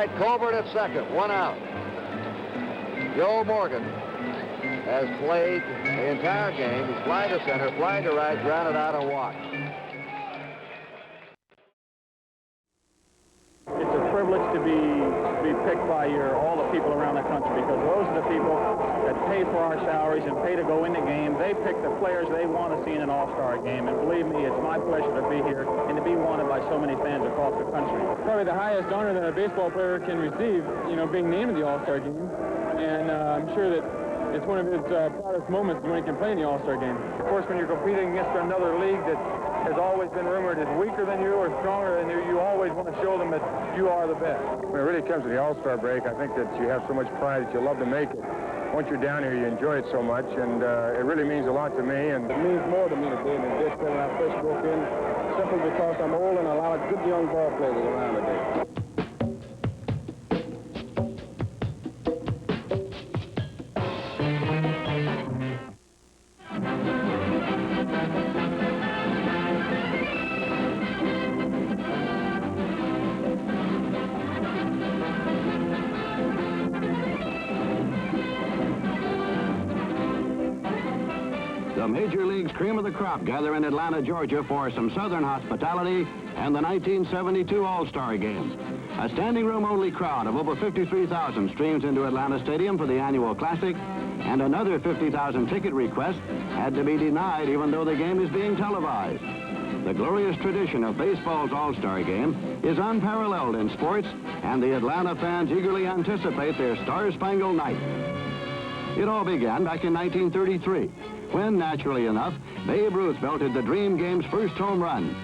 right, Colbert at second, 1 out. Joe Morgan has played the entire game. He's fly to center, fly to right, grounded out, and walked. It's a privilege to be picked by all the people around the country, because those are the people that pay for our salaries and pay to go in the game. They pick the players they want to see in an all-star game, and believe me, it's my pleasure to be here and to be wanted by so many fans across the country. Probably the highest honor that a baseball player can receive, you know, being named in the all-star game, and I'm sure that it's one of his proudest moments when he can play in the all-star game. Of course, when you're competing against another league that has always been rumored is weaker than you or stronger than you, you always want to show them that you are the best. When it really comes to the All-Star break, I think that you have so much pride that you love to make it. Once you're down here, you enjoy it so much, and it really means a lot to me. And it means more to me today than just when I first broke in, simply because I'm old and a lot of good young ball players around today. The Major League's cream of the crop gather in Atlanta, Georgia for some Southern hospitality and the 1972 All-Star Games. A standing room only crowd of over 53,000 streams into Atlanta Stadium for the annual Classic, and another 50,000 ticket requests had to be denied even though the game is being televised. The glorious tradition of baseball's All-Star Game is unparalleled in sports, and the Atlanta fans eagerly anticipate their Star-Spangled Night. It all began back in 1933, when, naturally enough, Babe Ruth belted the Dream Game's first home run.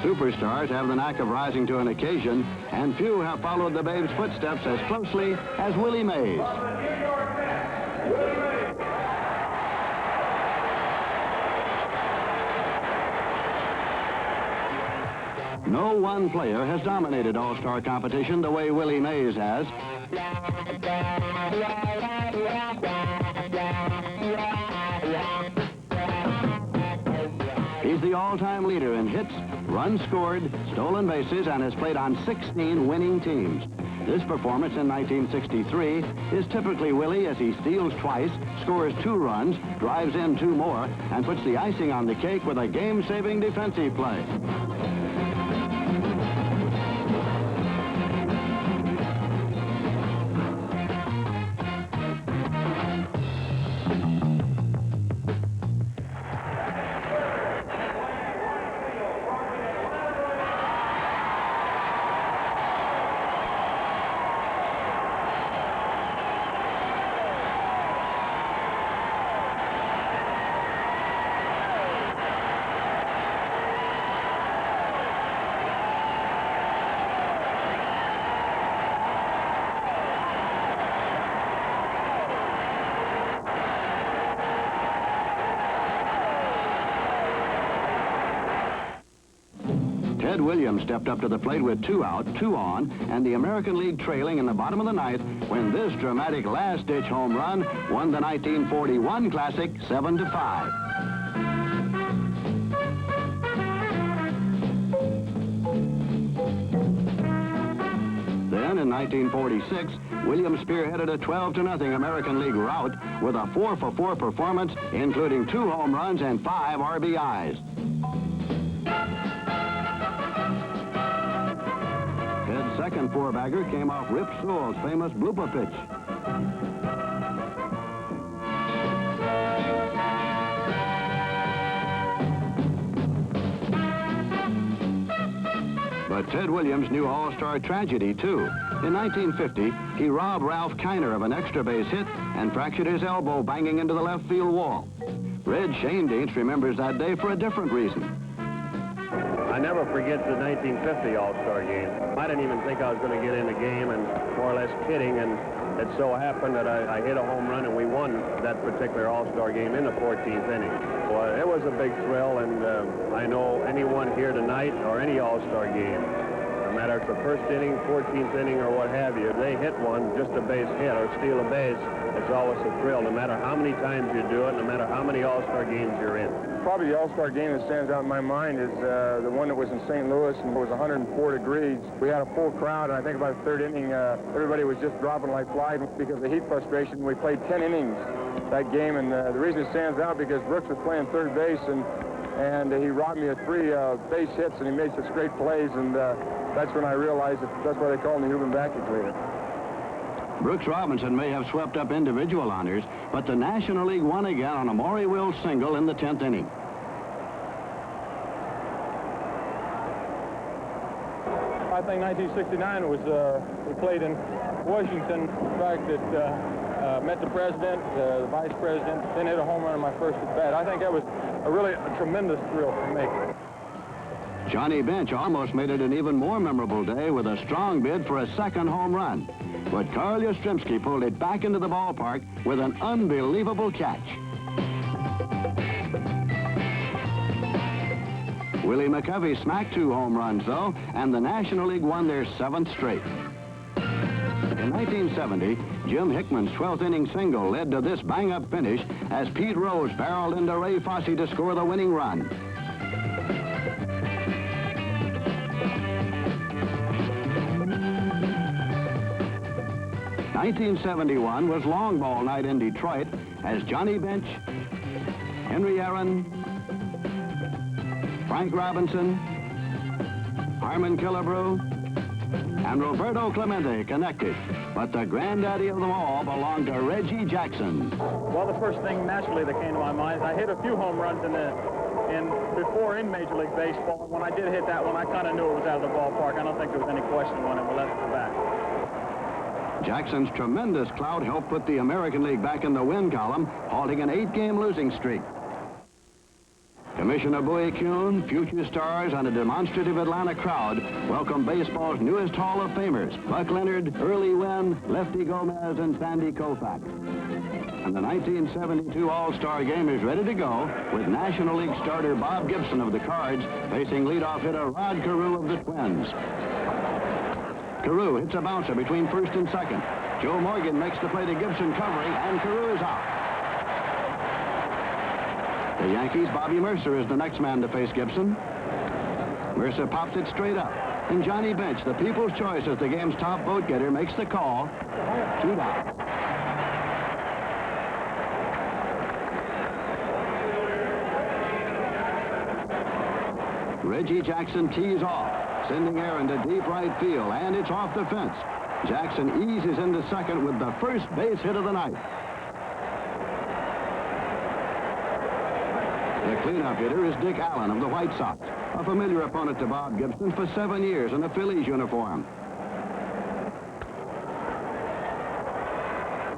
Superstars have the knack of rising to an occasion, and few have followed the Babe's footsteps as closely as Willie Mays. No one player has dominated All-Star competition the way Willie Mays has. He's the all-time leader in hits, runs scored, stolen bases, and has played on 16 winning teams. This performance in 1963 is typically Willie as he steals twice, scores 2 runs, drives in 2 more, and puts the icing on the cake with a game-saving defensive play. Ted Williams stepped up to the plate with 2 out, 2 on, and the American League trailing in the bottom of the 9th when this dramatic last-ditch home run won the 1941 Classic 7-5. Then in 1946, Williams spearheaded a 12-0 American League rout with a 4-for-4 performance, including 2 home runs and 5 RBIs. Ted's second 4-bagger came off Rip Sewell's famous blooper pitch. But Ted Williams knew All-Star tragedy, too. In 1950, he robbed Ralph Kiner of an extra base hit and fractured his elbow banging into the left field wall. Red Schoendienst remembers that day for a different reason. I never forget the 1950 All-Star game. I didn't even think I was going to get in the game, and more or less kidding, and it so happened that I hit a home run and we won that particular All-Star game in the 14th inning. Well, it was a big thrill, and I know anyone here tonight or any All-Star game, matter if it's the first inning, 14th inning, or what have you. If they hit one, just a base hit or steal a base, it's always a thrill, no matter how many times you do it, no matter how many All-Star games you're in. Probably the All-Star game that stands out in my mind is the one that was in St. Louis, and it was 104 degrees. We had a full crowd, and I think about the third inning, everybody was just dropping like flies because of the heat frustration. We played 10 innings that game, and the reason it stands out because Brooks was playing third base, and he robbed me of 3 base hits, and he made such great plays, and that's when I realized that's why they call him the human vacuum cleaner. Brooks Robinson may have swept up individual honors, but the National League won again on a Maury Wills single in the 10th inning. I think 1969 was, we played in Washington. The fact that met the president, the vice president, then hit a home run in my first at bat. I think that was a tremendous thrill for me. Johnny Bench almost made it an even more memorable day with a strong bid for a second home run. But Carl Yastrzemski pulled it back into the ballpark with an unbelievable catch. Willie McCovey smacked 2 home runs, though, and the National League won their 7th straight. In 1970, Jim Hickman's 12th inning single led to this bang-up finish as Pete Rose barreled into Ray Fosse to score the winning run. '71 was long ball night in Detroit as Johnny Bench, Henry Aaron, Frank Robinson, Harmon Killebrew, and Roberto Clemente connected. But the granddaddy of them all belonged to Reggie Jackson. Well, the first thing naturally that came to my mind is I hit a few home runs before in Major League Baseball. When I did hit that one, I kind of knew it was out of the ballpark. I don't think there was any question when it was left to the back. Jackson's tremendous clout helped put the American League back in the win column, halting an 8-game losing streak. Commissioner Bowie Kuhn, future stars, and a demonstrative Atlanta crowd welcomed baseball's newest Hall of Famers, Buck Leonard, Early Wynn, Lefty Gomez, and Sandy Koufax. And the 1972 All-Star Game is ready to go with National League starter Bob Gibson of the Cards facing leadoff hitter Rod Carew of the Twins. Carew hits a bouncer between first and second. Joe Morgan makes the play to Gibson covering, and Carew is out. The Yankees' Bobby Mercer is the next man to face Gibson. Mercer pops it straight up. And Johnny Bench, the people's choice as the game's top vote getter, makes the call. 2 down. Reggie Jackson tees off, sending Aaron to deep right field, and it's off the fence. Jackson eases into second with the first base hit of the night. The cleanup hitter is Dick Allen of the White Sox, a familiar opponent to Bob Gibson for 7 years in a Phillies uniform.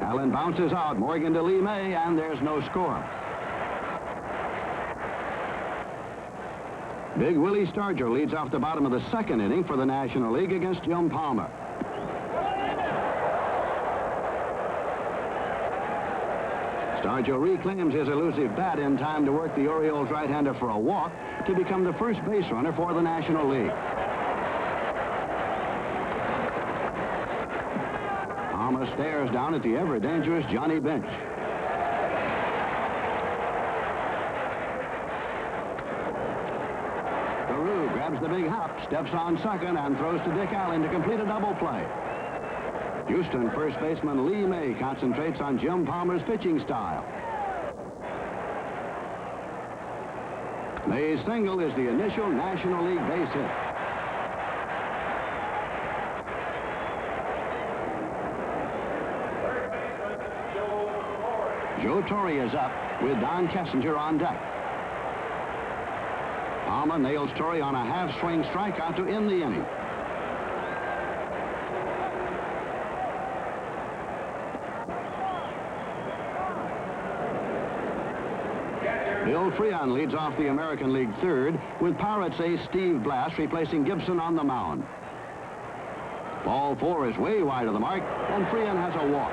Allen bounces out, Morgan to Lee May, and there's no score. Big Willie Stargell leads off the bottom of the 2nd inning for the National League against Jim Palmer. Stargell reclaims his elusive bat in time to work the Orioles right-hander for a walk to become the first base runner for the National League. Palmer stares down at the ever-dangerous Johnny Bench. Carew grabs the big hop, steps on second, and throws to Dick Allen to complete a double play. Houston first baseman Lee May concentrates on Jim Palmer's pitching style. May's single is the initial National League base hit. Joe Torre is up with Don Kessinger on deck. Palmer nails Torre on a half-swing strikeout to end the inning. Bill Freon leads off the American League third, with Pirates ace Steve Blass replacing Gibson on the mound. Ball 4 is way wide of the mark, and Freon has a walk.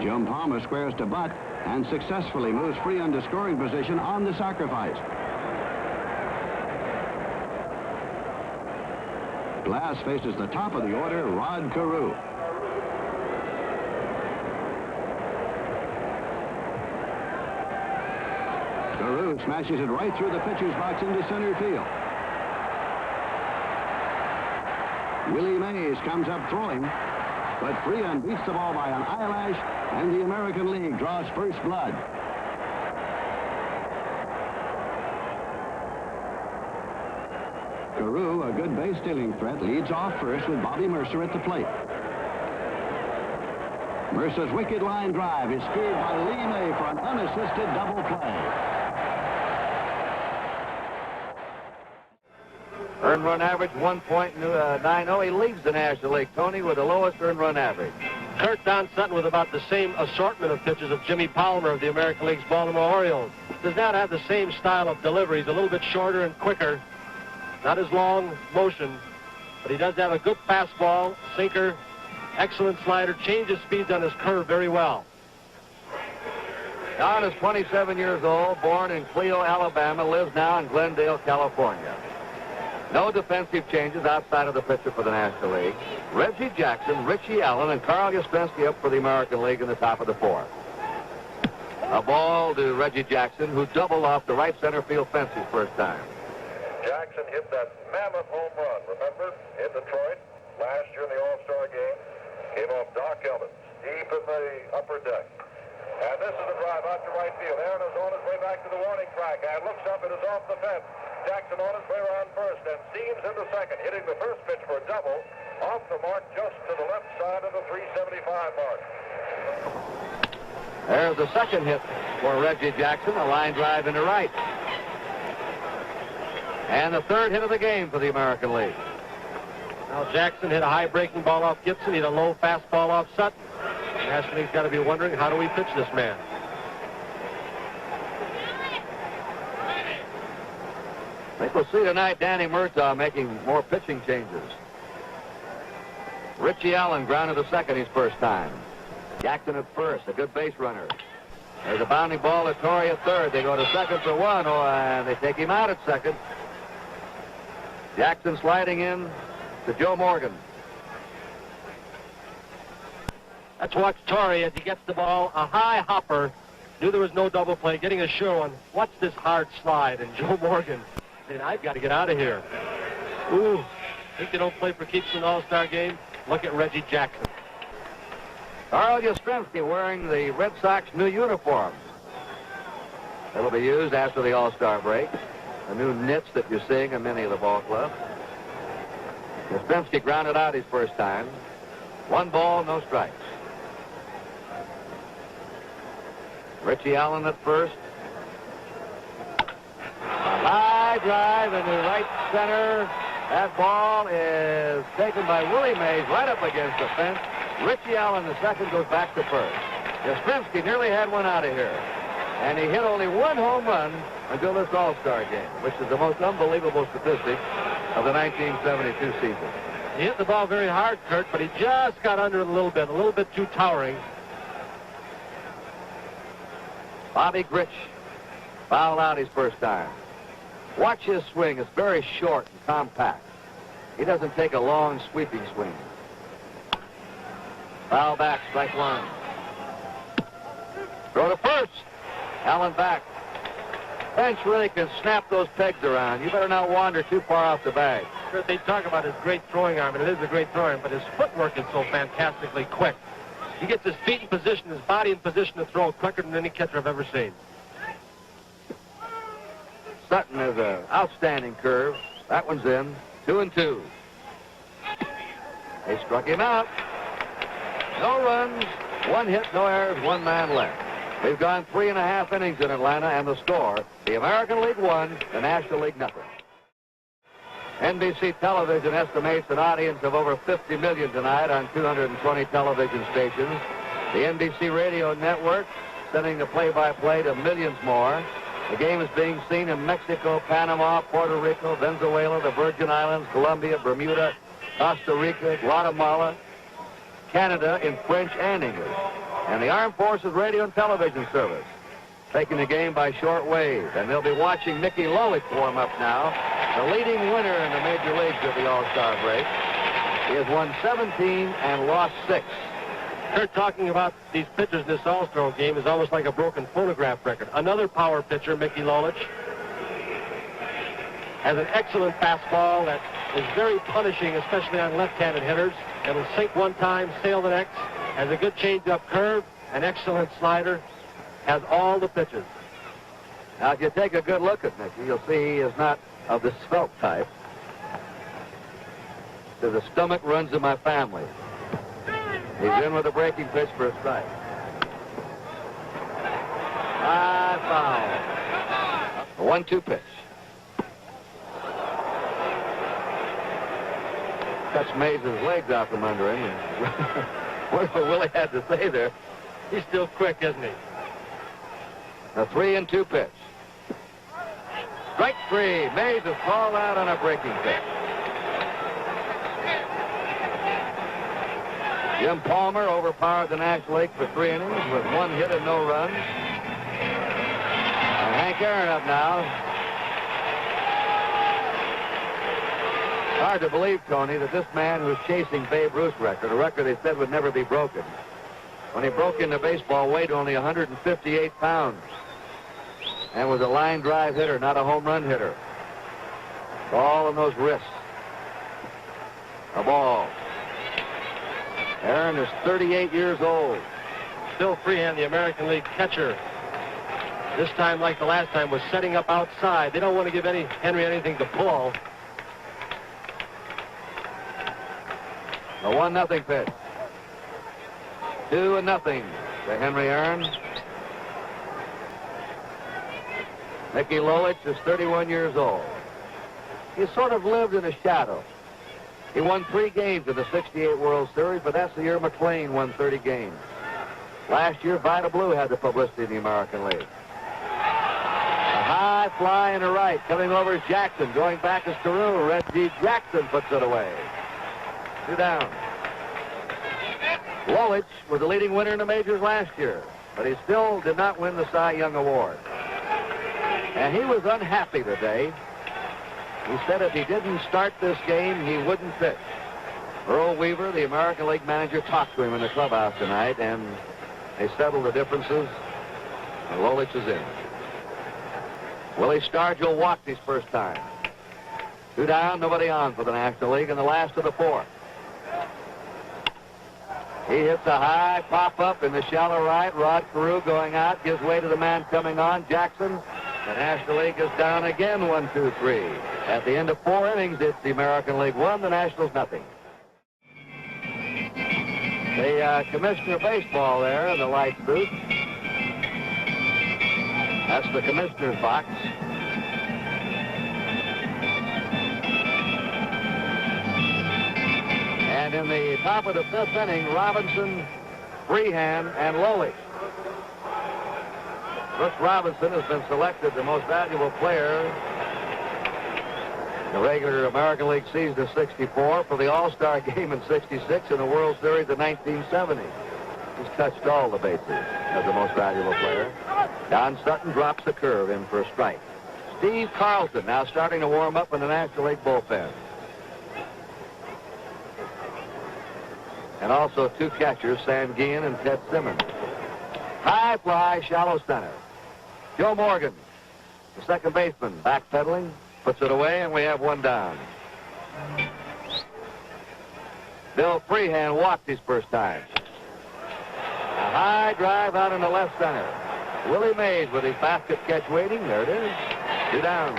Jim Palmer squares to butt and successfully moves free into scoring position on the sacrifice. Glass faces the top of the order, Rod Carew. Carew smashes it right through the pitcher's box into center field. Willie Mays comes up throwing, but Freon beats the ball by an eyelash, and the American League draws first blood. Carew, a good base-stealing threat, leads off first with Bobby Mercer at the plate. Mercer's wicked line drive is speared by Lee May for an unassisted double play. Earned run average 1.90. He leads the National League, Tony, with the lowest earned run average. Kurt Don Sutton with about the same assortment of pitches of Jimmy Palmer of the American League's Baltimore Orioles. Does not have the same style of delivery. He's a little bit shorter and quicker. Not as long motion, but he does have a good fastball, sinker, excellent slider, changes speeds on his curve very well. Don is 27 years old, born in Clio, Alabama, lives now in Glendale, California. No defensive changes outside of the pitcher for the National League. Reggie Jackson, Richie Allen, and Carl Yastrzemski up for the American League in the top of the fourth. A ball to Reggie Jackson, who doubled off the right center field fence his first time. Jackson hit that mammoth home run, remember, in Detroit last year in the All-Star game. Came off Doc Ellis, deep in the upper deck. And this is the drive out to right field. Aaron is on his way back to the warning track and looks up. It is off the fence. Jackson on his way around first and seams into second, hitting the first pitch for a double off the mark just to the left side of the 375 mark. There's the second hit for Reggie Jackson, a line drive into right. And the third hit of the game for the American League. Now Jackson hit a high breaking ball off Gibson, hit a low fastball off Sutton. The National League's got to be wondering, how do we pitch this man? I think we'll see tonight Danny Murtagh making more pitching changes. Richie Allen grounded to second his first time. Jackson at first, a good base runner. There's a bounding ball to Torrey at third. They go to second for one, and they take him out at second. Jackson sliding in to Joe Morgan. Let's watch Torrey as he gets the ball. A high hopper. Knew there was no double play. Getting a sure one. Watch this hard slide. And Joe Morgan saying, I've got to get out of here. Ooh. Think they don't play for keeps in the All-Star game? Look at Reggie Jackson. Carl Yastrzemski wearing the Red Sox new uniform. It'll be used after the All-Star break. The new knits that you're seeing in many of the ball clubs. Yastrzemski grounded out his first time. 1 ball, no strikes. Richie Allen at first. A high drive into right center. That ball is taken by Willie Mays right up against the fence. Richie Allen, the second, goes back to first. Yastrzemski nearly had one out of here. And he hit only 1 home run until this All-Star game, which is the most unbelievable statistic of the 1972 season. He hit the ball very hard, Kurt, but he just got under it a little bit too towering. Bobby Grich fouled out his first time. Watch his swing. It's very short and compact. He doesn't take a long, sweeping swing. Foul back, strike 1. Throw to first. Allen back. Bench really can snap those pegs around. You better not wander too far off the bag. Kurt, they talk about his great throwing arm, and it is a great throwing arm, but his footwork is so fantastically quick. He gets his feet in position, his body in position to throw quicker than any catcher I've ever seen. Sutton has an outstanding curve. That one's in. 2-2. They struck him out. No runs, 1 hit, no errors, 1 man left. We've gone 3.5 innings in Atlanta, and the score, the American League 1, the National League nothing. NBC Television estimates an audience of over 50 million tonight on 220 television stations. The NBC Radio Network sending the play-by-play to millions more. The game is being seen in Mexico, Panama, Puerto Rico, Venezuela, the Virgin Islands, Colombia, Bermuda, Costa Rica, Guatemala, Canada in French and English. and the Armed Forces Radio and Television Service, taking the game by shortwave. And they'll be watching Mickey Lolich warm up now, the leading winner in the major leagues at the All-Star break. He has won 17 and lost 6. Kurt, talking about these pitchers in this All-Star game is almost like a broken phonograph record. Another power pitcher, Mickey Lolich, has an excellent fastball that is very punishing, especially on left-handed hitters. It'll sink one time, sail the next. Has a good change-up curve, an excellent slider, has all the pitches. Now, if you take a good look at Mickey, you'll see he is not of the svelte type. So the stomach runs in my family. He's in with a breaking pitch for a strike. High foul. A 1-2 pitch. Touched Mays' legs out from under him. And whatever Willie had to say there. He's still quick, isn't he? A 3-2 pitch. Strike 3. Mays is called out on a breaking pitch. Jim Palmer overpowered the National League for 3 innings with 1 hit and no runs. And Hank Aaron up now. Hard to believe, Tony, that this man was chasing Babe Ruth's record, a record they said would never be broken. When he broke into baseball, weighed only 158 pounds and was a line drive hitter, not a home run hitter. All in those wrists. A ball. Aaron is 38 years old. Bill Freehan, the American League catcher, this time, like the last time, was setting up outside. They don't want to give Henry anything to pull. A 1-0 pitch. 2-0 to Henry Aaron. Mickey Lolich is 31 years old. He sort of lived in a shadow. He won 3 games in the '68 World Series, but that's the year McLean won 30 games. Last year, Vida Blue had the publicity in the American League. A high fly in the right. Coming over is Jackson. Going back is Carew. Reggie Jackson puts it away. 2 down. Lolich was the leading winner in the majors last year, but he still did not win the Cy Young Award. And he was unhappy today. He said if he didn't start this game, he wouldn't pitch. Earl Weaver, the American League manager, talked to him in the clubhouse tonight, and they settled the differences, and Lolich is in. Willie Stargell walked his first time. 2 down, nobody on for the National League in the last of the 4th. He hits a high pop-up in the shallow right. Rod Carew going out, gives way to the man coming on, Jackson. The National League is down again, 1-2-3. At the end of 4 innings, it's the American League 1, the Nationals nothing. The commissioner of baseball there in the light booth. That's the commissioner's box. And in the top of the 5th inning, Robinson, Freehan, and Lolich. Brooks Robinson has been selected the most valuable player in the regular American League season of '64 for the All-Star game in '66 and the World Series of 1970. He's touched all the bases as the most valuable player. Don Sutton drops the curve in for a strike. Steve Carlson now starting to warm up in the National League bullpen. And also 2 catchers, Sam Guillen and Ted Simmons. High fly, shallow center. Joe Morgan, the second baseman, backpedaling, puts it away, and we have 1 down. Bill Freehan walked his first time. A high drive out in the left center. Willie Mays with his basket catch waiting. There it is. 2 down.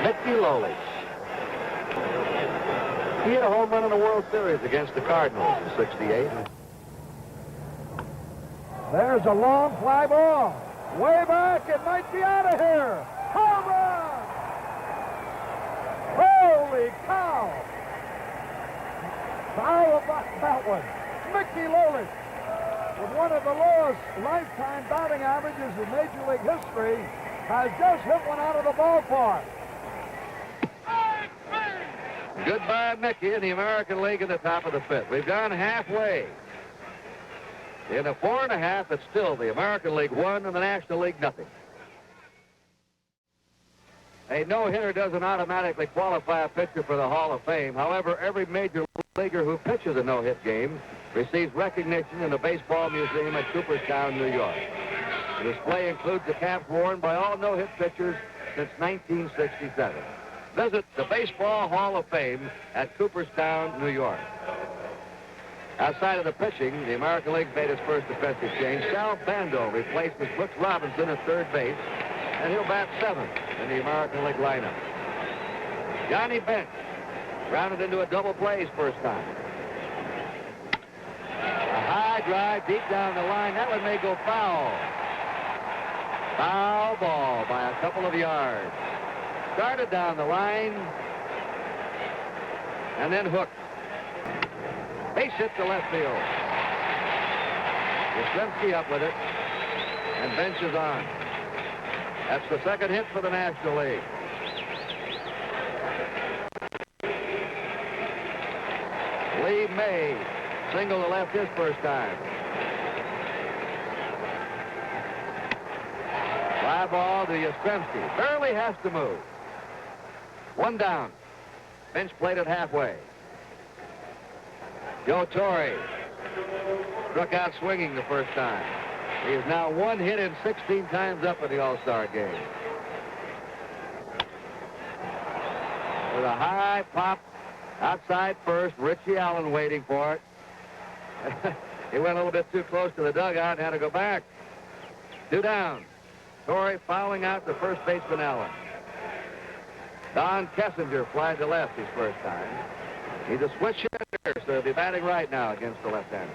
Mickey Lolich. He hit a home run in the World Series against the Cardinals in '68. There's a long fly ball. Way back, it might be out of here. Home run! Holy cow! How about that one? Mickey Lolich, with one of the lowest lifetime batting averages in Major League history, has just hit one out of the ballpark. Goodbye, Mickey, in the American League at the top of the 5th. We've gone halfway. In a 4.5, it's still the American League 1 and the National League nothing. A no-hitter doesn't automatically qualify a pitcher for the Hall of Fame. However, every major leaguer who pitches a no-hit game receives recognition in the Baseball Museum at Cooperstown, New York. The display includes the caps worn by all no-hit pitchers since 1967. Visit the Baseball Hall of Fame at Cooperstown, New York. Outside of the pitching, the American League made its first defensive change. Sal Bando replaces Brooks Robinson at third base, and he'll bat seventh in the American League lineup. Johnny Bench grounded into a double play his first time. A high drive deep down the line. That one may go foul. Foul ball by a couple of yards. Started down the line and then hooked. Base hit to left field. Yastrzemski up with it, and Bench is on. That's the second hit for the National League. Lee May single to left his first time. Fly ball to Yastrzemski. Barely has to move. One down. Bench played it halfway. Joe Torre struck out swinging the first time. He is now one hit in 16 times up in the All-Star game. With a high pop outside first, Richie Allen waiting for it. He went a little bit too close to the dugout and had to go back. 2 down. Torre fouling out to first baseman Allen. Don Kessinger flied to left his first time. He's a switch hitter, so he'll be batting right now against the left-hander.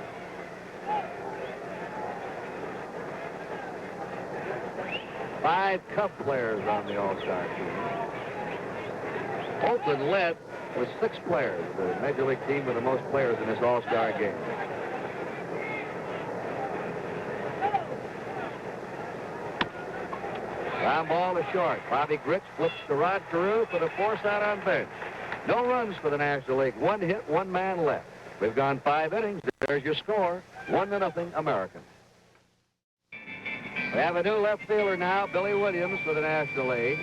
Five Cub players on the All-Star team. Oakland led with 6 players, the Major League team with the most players in this All-Star game. Ground ball to short. Bobby Grich flips to Rod Carew for the force out on Bench. No runs for the National League. 1 hit, 1 man left. We've gone 5 innings. There's your score. 1-0 American. We have a new left fielder now, Billy Williams for the National League.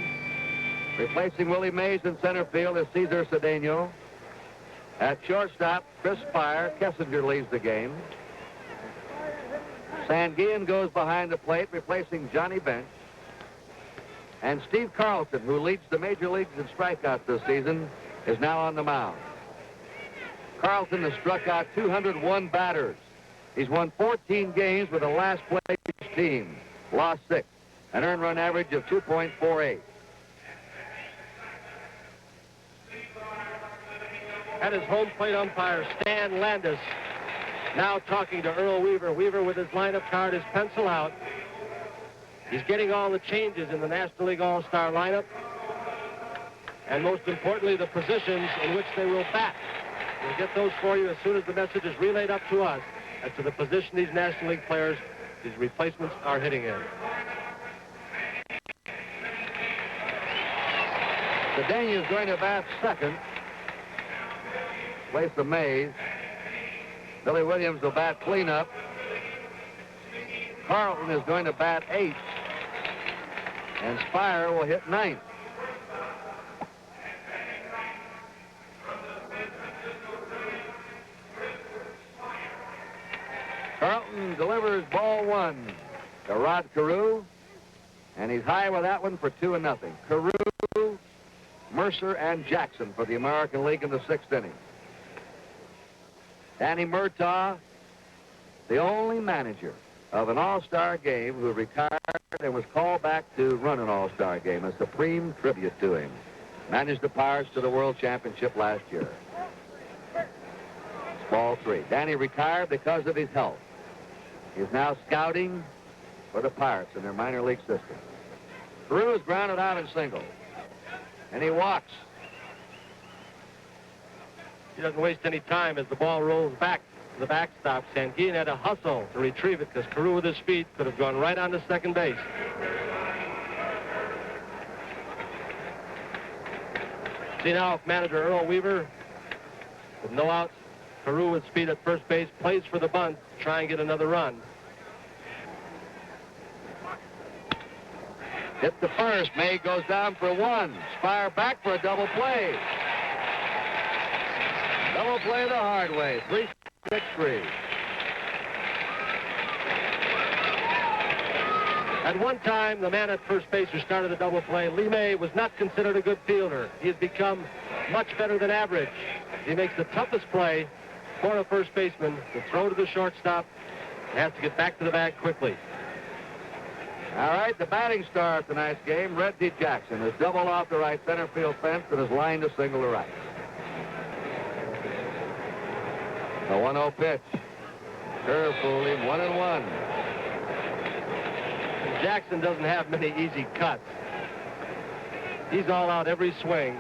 Replacing Willie Mays in center field is Cesar Cedano. At shortstop, Chris Spire. Kessinger leads the game. Sanguillen goes behind the plate, replacing Johnny Bench. And Steve Carlton, who leads the major leagues in strikeouts this season, is now on the mound. Carlton has struck out 201 batters. He's won 14 games with a last-place team, lost 6, an earned run average of 2.48. And his home plate umpire, Stan Landis, now talking to Earl Weaver. Weaver with his lineup card, his pencil out. He's getting all the changes in the National League All-Star lineup. And most importantly, the positions in which they will bat. We'll get those for you as soon as the message is relayed up to us as to the position these National League players, these replacements, are hitting in. Cedano is going to bat second. Place of Mays. Billy Williams will bat cleanup. Carlton is going to bat 8th. And Spire will hit 9th. Carlton delivers ball 1 to Rod Carew, and he's high with that one for 2-0. Carew, Mercer, and Jackson for the American League in the 6th inning. Danny Murtagh, the only manager of an All-Star game who retired and was called back to run an All-Star game, a supreme tribute to him. Managed the Pirates to the World Championship last year. It's ball 3. Danny retired because of his health. He's now scouting for the Pirates in their minor league system. Carew is grounded out in single, and he walks. He doesn't waste any time as the ball rolls back to the backstop. Sanguillen had to hustle to retrieve it because Carew with his feet could have gone right on to second base. See now if manager Earl Weaver with no outs Carew with speed at first base, plays for the bunt, try and get another run. Hit the first. May goes down for one. Spire back for a double play. Double play the hard way. 3-6-3. At one time, the man at first base who started the double play, Lee May, was not considered a good fielder. He has become much better than average. He makes the toughest play for a first baseman to throw to the shortstop. He has to get back to the bag quickly. All right, the batting star of tonight's game, Reggie Jackson, is doubled off the right center field fence and is lined to single to right. A 1-0 pitch. Curve fooled him, 1-1. Jackson doesn't have many easy cuts. He's all out every swing.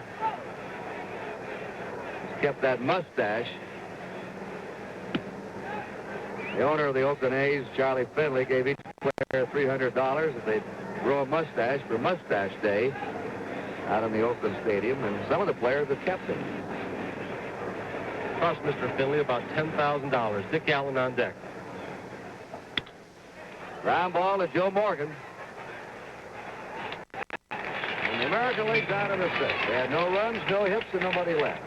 He's kept that mustache. The owner of the Oakland A's, Charlie Finley, gave each player $300 if they'd grow a mustache for Mustache Day out in the Oakland Stadium, and some of the players have kept it. Cost Mr. Finley about $10,000. Dick Allen on deck. Ground ball to Joe Morgan. And the American League's out of the sixth. They had no runs, no hits, and nobody left.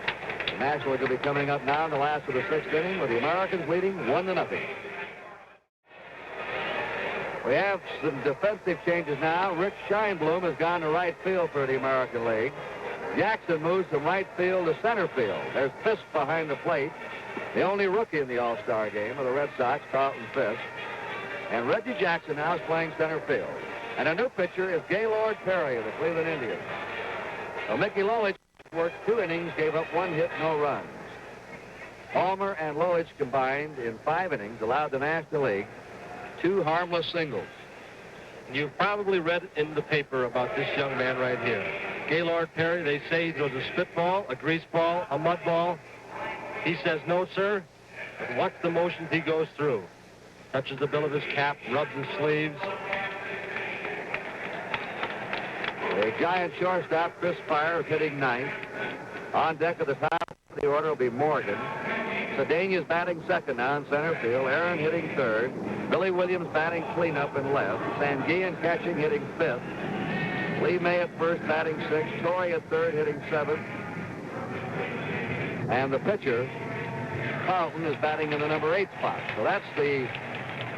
The Nationals will be coming up now in the last of the sixth inning with the Americans leading 1-0. We have some defensive changes now. Rich Scheinblum has gone to right field for the American League. Jackson moves from right field to center field. There's Fisk behind the plate. The only rookie in the All-Star game of the Red Sox, Carlton Fisk. And Reggie Jackson now is playing center field. And a new pitcher is Gaylord Perry of the Cleveland Indians. Well, Mickey Lolich worked 2 innings, gave up 1 hit, no runs. Palmer and Lolich combined in 5 innings allowed the National League 2 harmless singles. You've probably read in the paper about this young man right here. Gaylord Perry, they say he throws a spitball, a grease ball, a mud ball. He says, no, sir. But watch the motions he goes through. Touches the bill of his cap, rubs his sleeves. The Giant shortstop, Chris Spire, is hitting 9th. On deck at the top of the order will be Morgan. Cedano is batting second now in center field. Aaron hitting 3rd. Billy Williams batting cleanup in left. Sanguillen catching, hitting 5th. Lee May at first, batting 6th. Torrey at 3rd, hitting 7th. And the pitcher, Carlton, is batting in the number 8 spot. So that's the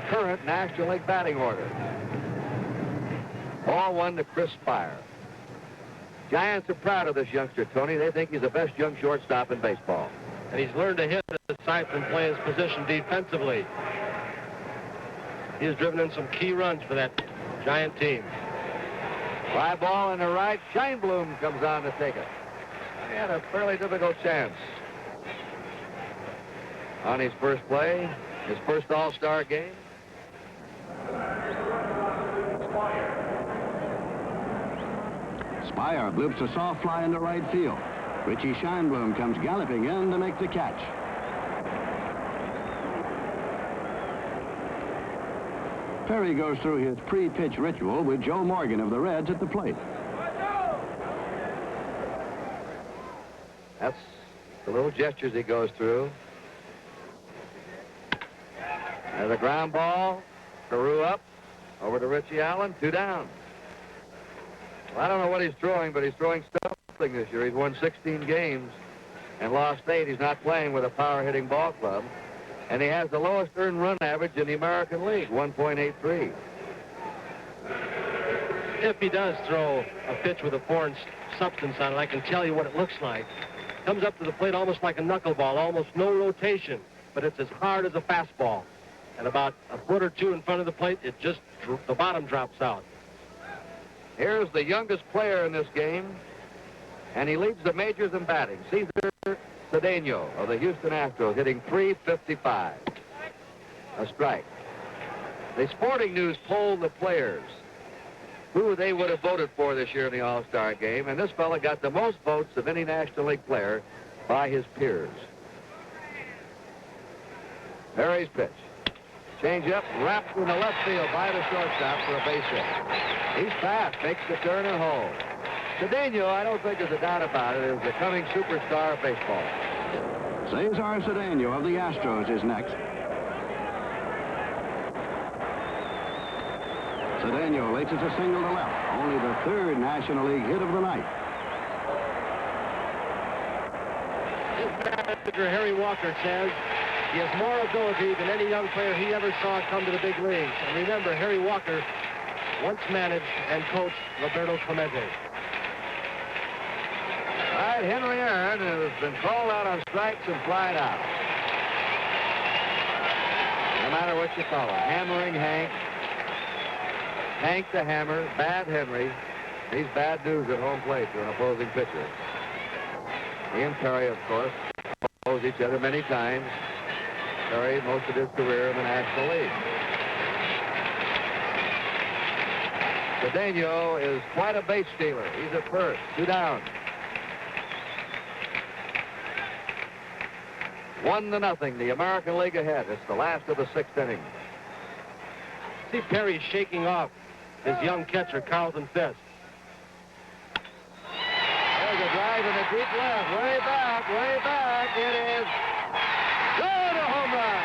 current National League batting order. Ball 1 to Chris Spire. Giants are proud of this youngster, Tony. They think he's the best young shortstop in baseball. And he's learned to hit aside from playing his position defensively. He has driven in some key runs for that Giant team. Fly ball in the right. Scheinblum comes on to take it. He had a fairly difficult chance on his first play, his first All-Star game. Spire bloops a soft fly into right field. Richie Scheinblum comes galloping in to make the catch. Perry goes through his pre-pitch ritual with Joe Morgan of the Reds at the plate. That's the little gestures he goes through. There's a ground ball. Carew up. Over to Richie Allen. 2 down. Well, I don't know what he's throwing, but he's throwing something this year. He's won 16 games and lost 8. He's not playing with a power-hitting ball club. And he has the lowest earned run average in the American League, 1.83. If he does throw a pitch with a foreign substance on it, I can tell you what it looks like. Comes up to the plate almost like a knuckleball, almost no rotation, but it's as hard as a fastball. And about a foot or 2 in front of the plate, it just, the bottom drops out. Here's the youngest player in this game, and he leads the majors in batting. Cedano of the Houston Astros, hitting .355. A strike. The Sporting News polled the players who they would have voted for this year in the All-Star game, and this fella got the most votes of any National League player by his peers. Perry's pitch. Change up, wrapped in the left field by the shortstop for a base hit. He's fast, makes the turn and hold. Cedano, I don't think there's a doubt about it, is the coming superstar of baseball. Cesar Cedano of the Astros is next. Cedano laces a single to left, only the third National League hit of the night. His manager, Harry Walker, says he has more ability than any young player he ever saw come to the big leagues. And remember, Harry Walker once managed and coached Roberto Clemente. All right, Henry Aaron has been called out on strikes and flied out. No matter what you call it, hammering Hank, Hank the Hammer, bad Henry. He's bad news at home plate to an opposing pitcher. He and Perry, of course, opposed each other many times. Perry most of his career in the National League. Cedano is quite a base stealer. He's at first, 2 down. 1-0, the American League ahead. It's the last of the 6th inning. See Perry shaking off his young catcher, Carlton Fisk. There's a drive in the deep left, way back. It is good, a home run.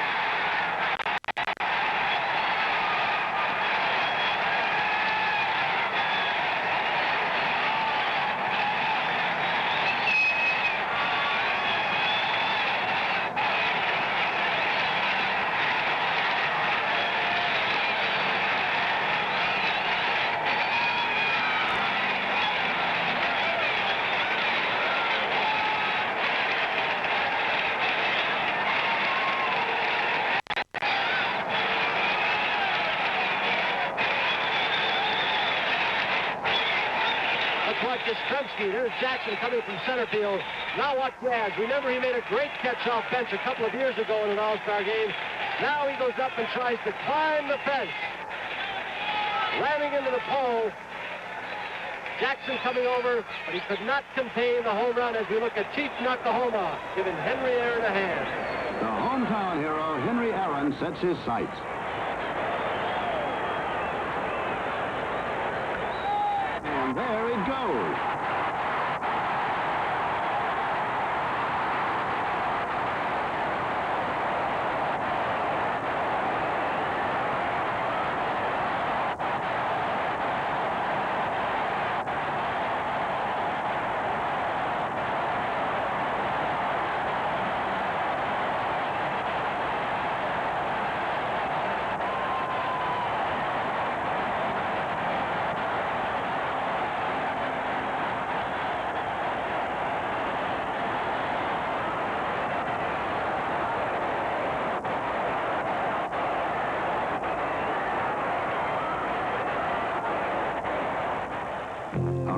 There's Jackson coming from center field. Now watch Jazz. Remember, he made a great catch off bench a couple of years ago in an All-Star game. Now he goes up and tries to climb the fence. Ramming into the pole. Jackson coming over, but he could not contain the home run as we look at Chief Oklahoma, giving Henry Aaron a hand. The hometown hero, Henry Aaron, sets his sights. And there it goes.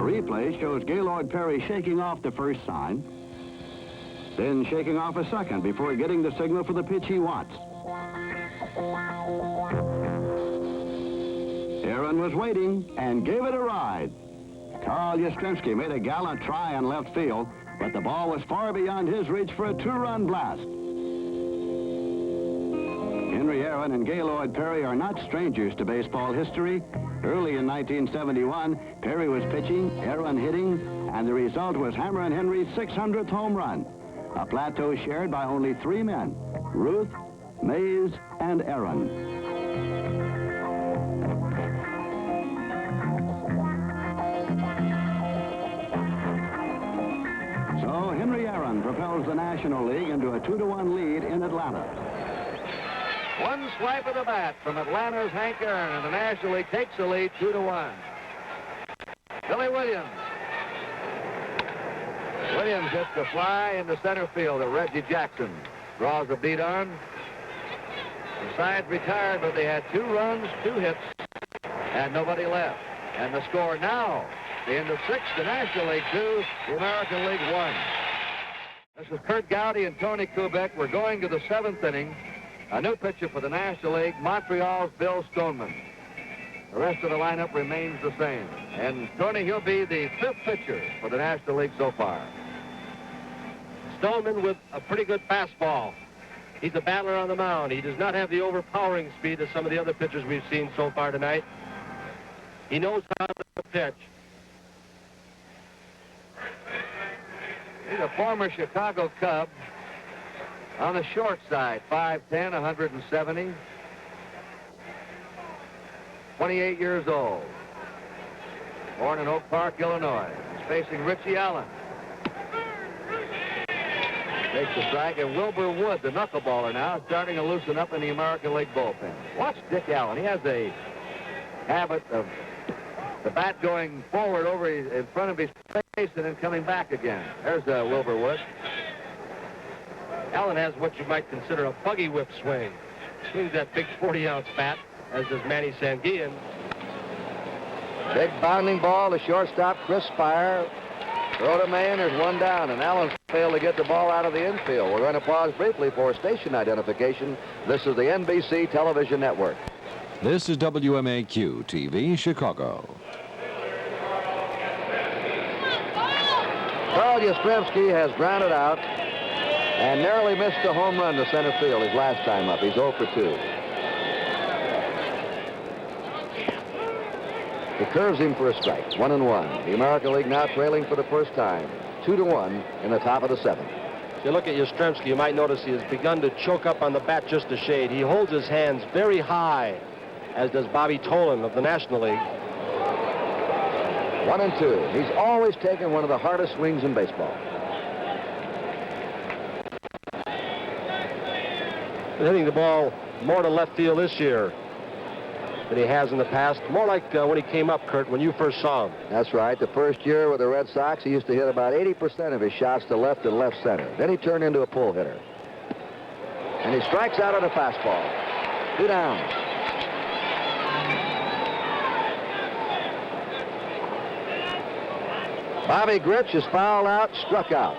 Replay shows Gaylord Perry shaking off the first sign, then shaking off a second before getting the signal for the pitch he wants. Aaron was waiting and gave it a ride. Carl Yastrzemski made a gallant try on left field, but the ball was far beyond his reach for a 2-run blast. Henry Aaron and Gaylord Perry are not strangers to baseball history. Early in 1971, Perry was pitching, Aaron hitting, and the result was Hammer and Henry's 600th home run. A plateau shared by only 3 men, Ruth, Mays, and Aaron. So Henry Aaron propels the National League into a 2-1 lead in Atlanta. One swipe of the bat from Atlanta's Hank Aaron, and the National League takes the lead 2-1. Billy Williams. Williams hits the fly into center field that Reggie Jackson draws a beat on. The side's retired, but they had 2 runs, 2 hits, and nobody left. And the score now, the end of 6, the National League 2, the American League 1. This is Kurt Gowdy and Tony Kubek. We're going to the 7th inning. A new pitcher for the National League, Montreal's Bill Stoneman. The rest of the lineup remains the same. And, Tony, he'll be the 5th pitcher for the National League so far. Stoneman with a pretty good fastball. He's a battler on the mound. He does not have the overpowering speed of some of the other pitchers we've seen so far tonight. He knows how to pitch. He's a former Chicago Cub. On the short side, 5'10", 170. 28 years old. Born in Oak Park, Illinois. He's facing Richie Allen. Takes the strike, and Wilbur Wood, the knuckleballer now, starting to loosen up in the American League bullpen. Watch Dick Allen. He has a habit of the bat going forward over in front of his face and then coming back again. There's Wilbur Wood. Allen has what you might consider a buggy whip swing. Swings that big 40-ounce bat, as does Manny Sanguillen. Big bounding ball to shortstop Chris Spire. Throw to Mahan, there's one down, and Allen failed to get the ball out of the infield. We're going to pause briefly for station identification. This is the NBC Television Network. This is WMAQ TV, Chicago. Carl Yastrzemski has grounded out and narrowly missed a home run to center field his last time up. He's 0 for 2. He curves him for a strike. 1-1. The American League now trailing for the first time. 2-1 in the top of the 7th. If you look at Yastrzemski, you might notice he has begun to choke up on the bat just a shade. He holds his hands very high, as does Bobby Tolan of the National League. 1-2. He's always taken one of the hardest swings in baseball. Hitting the ball more to left field this year than he has in the past. More like when he came up, Kurt, when you first saw him. That's right. The first year with the Red Sox, he used to hit about 80% of his shots to left and left center. Then he turned into a pull hitter. And he strikes out on a fastball. 2 down. Bobby Grich is fouled out, struck out.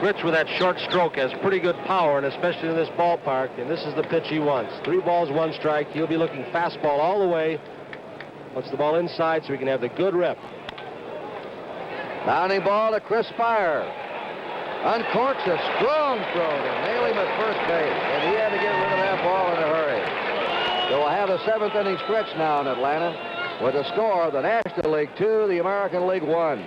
Grich with that short stroke has pretty good power, and especially in this ballpark, and this is the pitch he wants. 3 balls, 1 strike. He'll be looking fastball all the way. Wants the ball inside so he can have the good rep. Bounding ball to Chris Spire. Uncorks a strong throw to nail him at first base, and he had to get rid of that ball in a hurry. So we'll have the 7th inning stretch now in Atlanta with a score of the National League 2, the American League 1.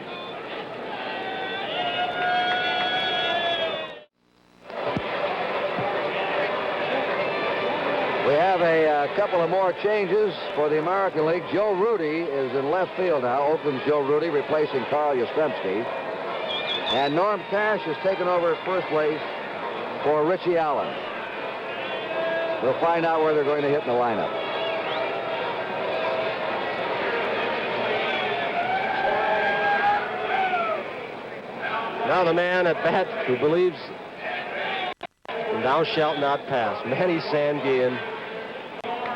We have a couple of more changes for the American League. Joe Rudy is in left field now. Oakland's Joe Rudy replacing Carl Yastrzemski. And Norm Cash has taken over at first base for Richie Allen. We'll find out where they're going to hit in the lineup. Now the man at bat who believes and thou shalt not pass, Manny Sanguillen.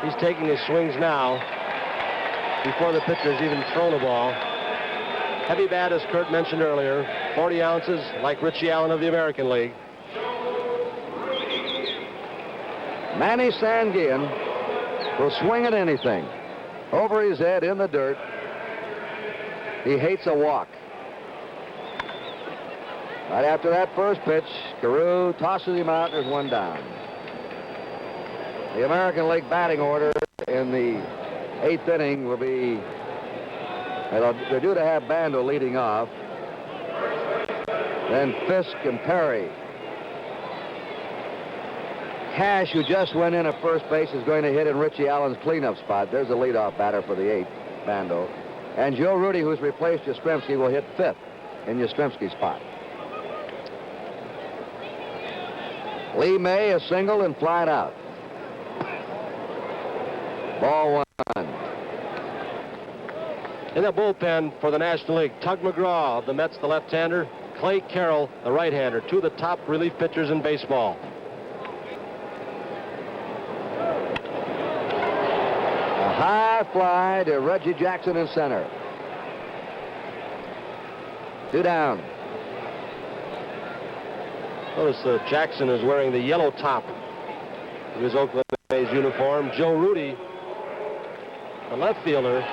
He's taking his swings now before the pitcher's even thrown a ball. Heavy bat, as Kurt mentioned earlier, 40 ounces like Richie Allen of the American League. Manny Sanguillen will swing at anything. Over his head in the dirt. He hates a walk. Right after that first pitch, Carew tosses him out, and there's 1 down. The American League batting order in the 8th inning will be, they're due to have Bando leading off. Then Fisk and Perry. Cash, who just went in at first base, is going to hit in Richie Allen's cleanup spot. There's the leadoff batter for the 8th, Bando. And Joe Rudy, who's replaced Yastrzemski, will hit 5th in Yastrzemski's spot. Lee May is singled and flied out. Ball 1. In the bullpen for the National League, Tug McGraw of the Mets, the left-hander, Clay Carroll, the right-hander, 2 of the top relief pitchers in baseball. A high fly to Reggie Jackson in center. 2 down. Notice Jackson is wearing the yellow top of his Oakland A's uniform. Joe Rudy, the left fielder,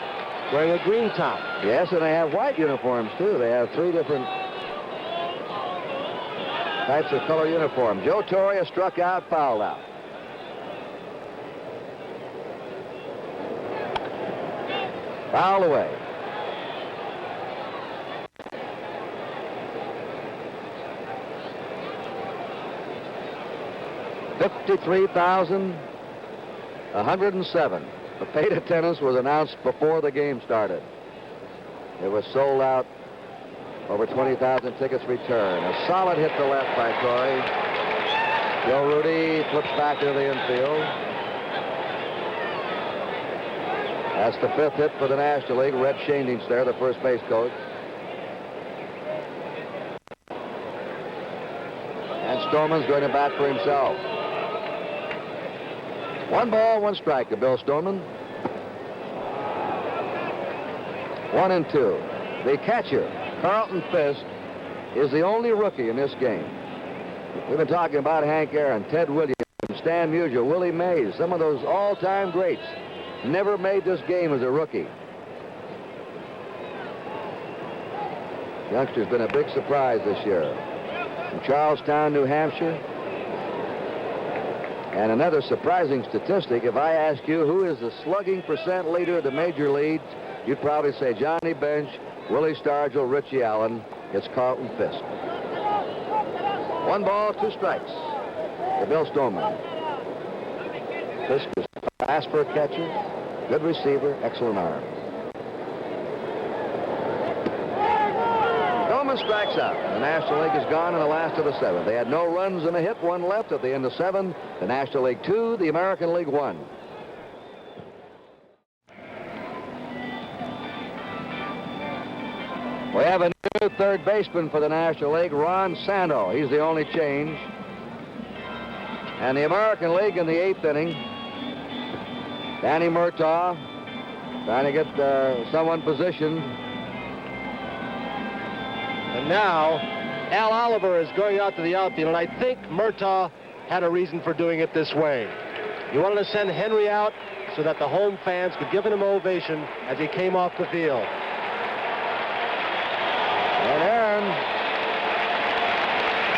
wearing a green top. Yes, and they have white uniforms, too. They have 3 different types of color uniform. Joe Torre is struck out, fouled out. Fouled away. 53,107. The paid attendance was announced before the game started. It was sold out. Over 20,000 tickets returned. A solid hit to left by Torrey. Joe Rudy flips back to the infield. That's the 5th hit for the National League. Red Schoendienst there, the first base coach. And Stoneman's going to bat for himself. 1 ball, 1 strike to Bill Stoneman. 1-2. The catcher, Carlton Fisk, is the only rookie in this game. We've been talking about Hank Aaron, Ted Williams, Stan Musial, Willie Mays, some of those all-time greats. Never made this game as a rookie. Youngster's been a big surprise this year. From Charlestown, New Hampshire. And another surprising statistic, if I ask you who is the slugging percent leader of the major leagues, you'd probably say Johnny Bench, Willie Stargell, Richie Allen. It's Carlton Fisk. 1 ball, 2 strikes to Bill Stoneman. Fisk is fast for a catcher, good receiver, excellent arm. Stoneman strikes out. The National League is gone in the last of the 7th. They had no runs and a hit, 1 left at the end of 7. The National League 2, the American League 1. We have a new third baseman for the National League, Ron Santo. He's the only change. And the American League in the 8th inning, Danny Murtagh trying to get someone positioned. And now, Al Oliver is going out to the outfield, and I think Murtagh had a reason for doing it this way. He wanted to send Henry out so that the home fans could give him an ovation as he came off the field. And Aaron,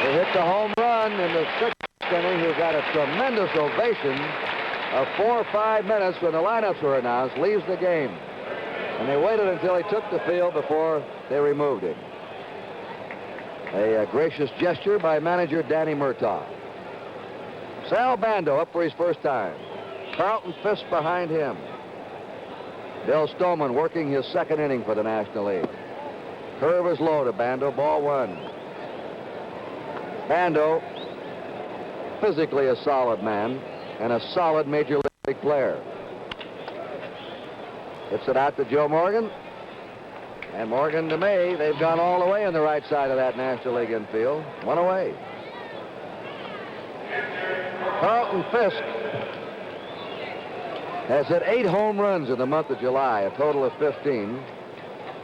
who hit the home run in the 6th inning, who got a tremendous ovation of 4 or 5 minutes when the lineups were announced, leaves the game. And they waited until he took the field before they removed him. A gracious gesture by manager Danny Murtagh. Sal Bando up for his first time. Carlton Fisk behind him. Bill Stoneman working his 2nd inning for the National League. Curve is low to Bando, ball 1. Bando, physically a solid man and a solid major league player. Hits it out to Joe Morgan. And Morgan to May. They've gone all the way on the right side of that National League infield. 1 away. Carlton Fisk has hit 8 home runs in the month of July, a total of 15.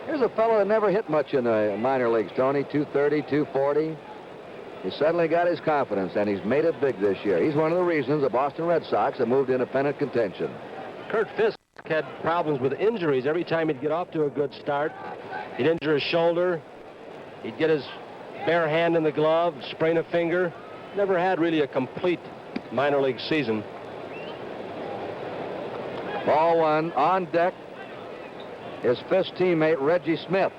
Here's a fellow that never hit much in the minor leagues, Tony. 230, 240. He suddenly got his confidence, and he's made it big this year. He's one of the reasons the Boston Red Sox have moved into pennant contention. Curt Fisk had problems with injuries. Every time he'd get off to a good start, he'd injure his shoulder. He'd get his bare hand in the glove, sprain a finger. Never had really a complete minor league season. Ball 1. On deck, his Fisk teammate, Reggie Smith.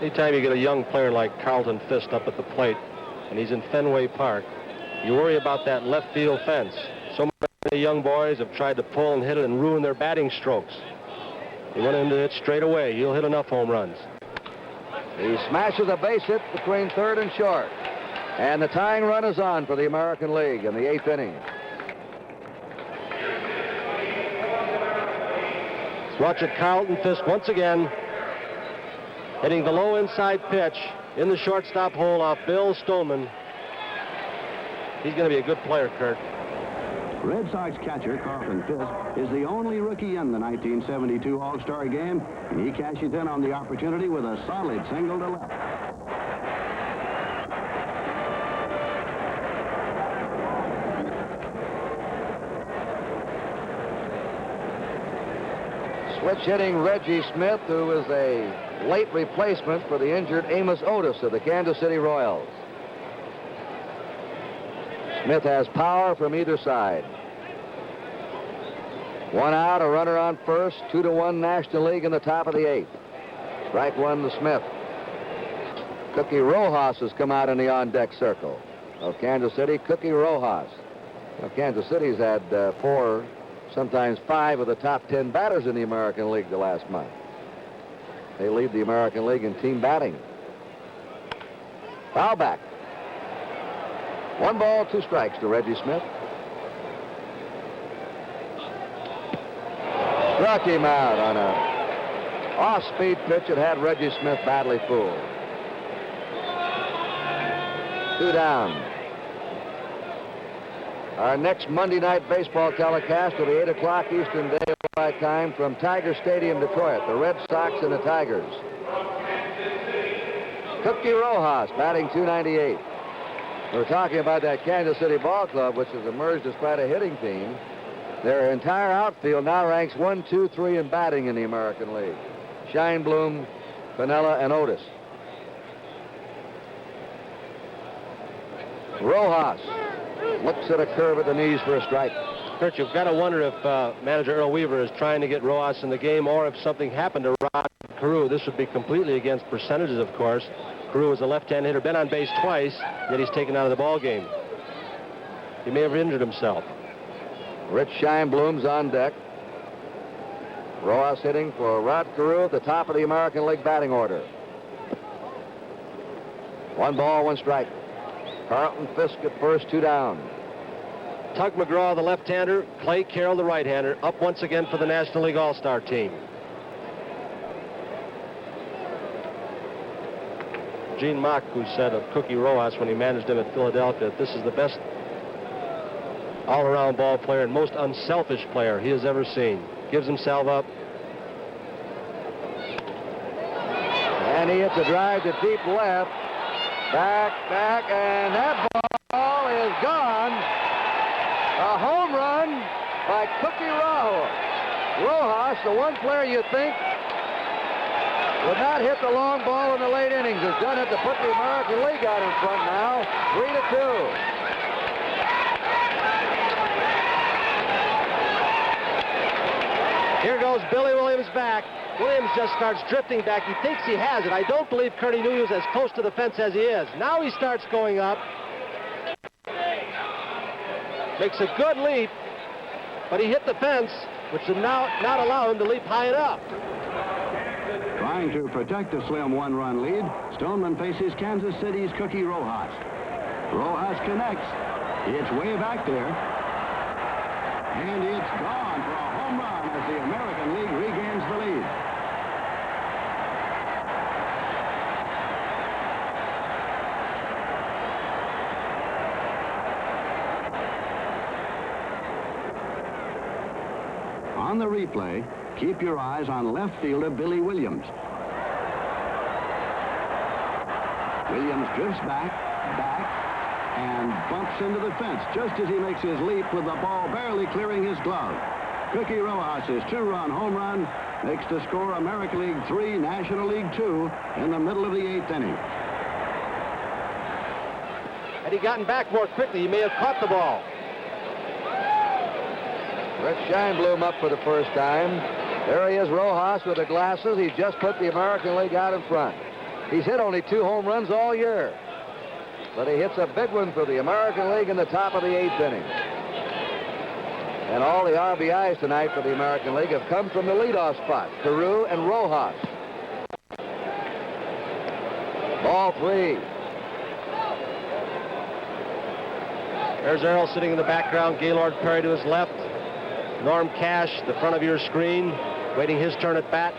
Anytime you get a young player like Carlton Fisk up at the plate, and he's in Fenway Park, you worry about that left field fence. So many young boys have tried to pull and hit it and ruin their batting strokes. He went into it straight away. He'll hit enough home runs. He smashes a base hit between 3rd and short. And the tying run is on for the American League in the 8th inning. Let's watch it. Carlton Fisk once again hitting the low inside pitch in the shortstop hole off Bill Stoneman. He's going to be a good player, Kurt. Red Sox catcher Carlton Fisk is the only rookie in the 1972 All-Star game, and he cashes in on the opportunity with a solid single to left. Switch hitting Reggie Smith, who is a late replacement for the injured Amos Otis of the Kansas City Royals. Smith has power from either side. 1 out, a runner on first, 2-1 National League in the top of the 8th. Strike 1 to Smith. Cookie Rojas has come out in the on-deck circle. of Kansas City, Cookie Rojas. Now, Kansas City's had 4, sometimes 5 of the top 10 batters in the American League the last month. They lead the American League in team batting. Foul back. 1 ball, 2 strikes to Reggie Smith. Struck him out on a off-speed pitch that had Reggie Smith badly fooled. 2 down. Our next Monday night baseball telecast will be 8 o'clock Eastern Daylight Time from Tiger Stadium, Detroit. The Red Sox and the Tigers. Cookie Rojas batting .298. We're talking about that Kansas City Ball Club, which has emerged as quite a hitting team. Their entire outfield now ranks 1, 2, 3 in batting in the American League. Scheinblum, Piniella, and Otis. Rojas looks at a curve at the knees for a strike. Kurt, you've got to wonder if manager Earl Weaver is trying to get Rojas in the game, or if something happened to Rod Carew. This would be completely against percentages, of course. Carew is a left-hand hitter, been on base twice, yet he's taken out of the ball game. He may have injured himself. Rich Scheinblum's on deck. Rojas hitting for Rod Carew at the top of the American League batting order. 1 ball, 1 strike. Carlton Fisk at first, 2 down. Tug McGraw, the left-hander, Clay Carroll, the right-hander, up once again for the National League All-Star team. Gene Mock, who said of Cookie Rojas when he managed him at Philadelphia, this is the best all-around ball player and most unselfish player he has ever seen. Gives himself up. And he hits a drive to deep left. Back, and that ball is gone. A home run by Cookie Rojas. Rojas, the one player you think would not hit the long ball in the late innings, has done it to put the American League out in front now, 3-2. Here goes Billy Williams back. Williams just starts drifting back. He thinks he has it. I don't believe Curdy Newey is as close to the fence as he is. Now he starts going up. Makes a good leap, but he hit the fence, which did not allow him to leap high enough. Trying to protect a slim 1-run lead, Stoneman faces Kansas City's Cookie Rojas. Rojas connects. It's way back there. And it's gone for a home run as the American League regains the lead. On the replay, keep your eyes on left fielder Billy Williams. Williams drifts back, and bumps into the fence just as he makes his leap with the ball barely clearing his glove. Cookie Rojas' 2-run home run makes the score American League 3, National League 2 in the middle of the 8th inning. Had he gotten back more quickly, he may have caught the ball. Rich Scheinblum up for the first time. There he is, Rojas with the glasses. He just put the American League out in front. He's hit only 2 home runs all year, but he hits a big one for the American League in the top of the 8th inning. And all the RBIs tonight for the American League have come from the leadoff spot, Carew and Rojas. Ball 3. There's Earl sitting in the background, Gaylord Perry to his left. Norm Cash, the front of your screen, waiting his turn at bat.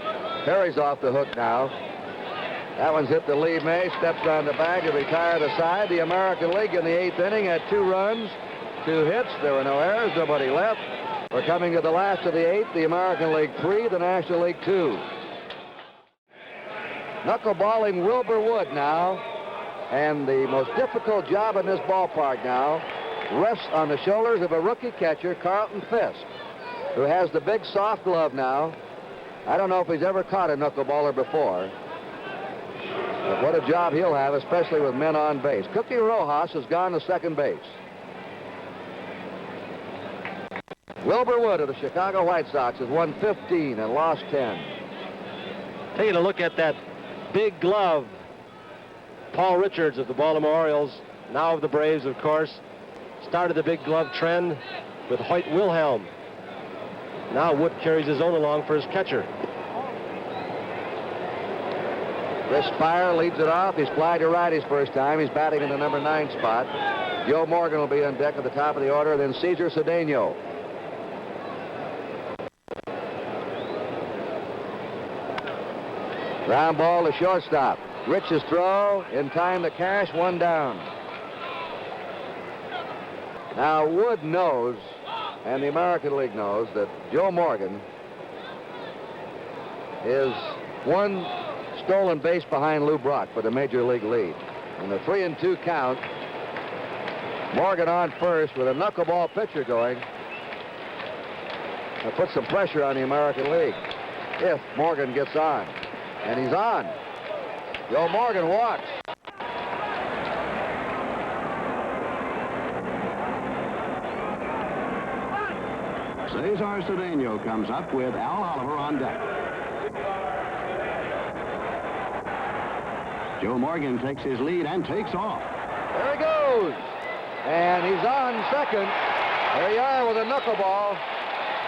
Perry's off the hook now. That one's hit to Lee May, steps on the bag to retire the side. The American League in the 8th inning had 2 runs, 2 hits. There were no errors, nobody left. We're coming to the last of the 8th, the American League 3, the National League 2. Knuckleballing Wilbur Wood now, and the most difficult job in this ballpark now rests on the shoulders of a rookie catcher, Carlton Fisk, who has the big soft glove now. I don't know if he's ever caught a knuckleballer before, but what a job he'll have, especially with men on base. Cookie Rojas has gone to second base. Wilbur Wood of the Chicago White Sox has won 15 and lost 10. Taking a look at that big glove, Paul Richards of the Baltimore Orioles now of the Braves, of course, started the big glove trend with Hoyt Wilhelm. Now Wood carries his own along for his catcher. Chris Spire leads it off. He's fly to right his first time. He's batting in the number 9 spot. Joe Morgan will be on deck at the top of the order, then Cesar Cedano. Ground ball to shortstop. Rich's throw in time to cash, 1 down. Now Wood knows, and the American League knows, that Joe Morgan is 1 stolen base behind Lou Brock for the Major League lead. In the 3-2 count, Morgan on first with a knuckleball pitcher going. That puts some pressure on the American League if Morgan gets on. And he's on. Joe Morgan walks. Cesar Cedano comes up with Al Oliver on deck. Joe Morgan takes his lead and takes off. There he goes. And he's on second. There you are with a knuckleball.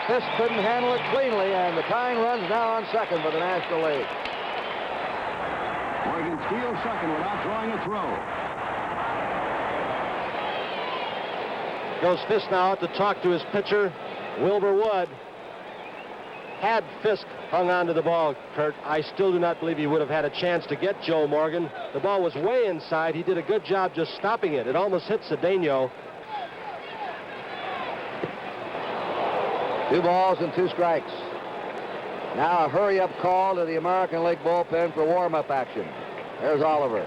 Fisk couldn't handle it cleanly, and the tying run's now on second for the National League. Morgan steals second without drawing a throw. Goes Fisk now out to talk to his pitcher, Wilbur Wood. Had Fisk hung on to the ball, Kurt, I still do not believe he would have had a chance to get Joe Morgan. The ball was way inside. He did a good job just stopping it. It almost hit Cedano. 2 balls and 2 strikes. Now a hurry-up call to the American League bullpen for warm-up action. There's Oliver.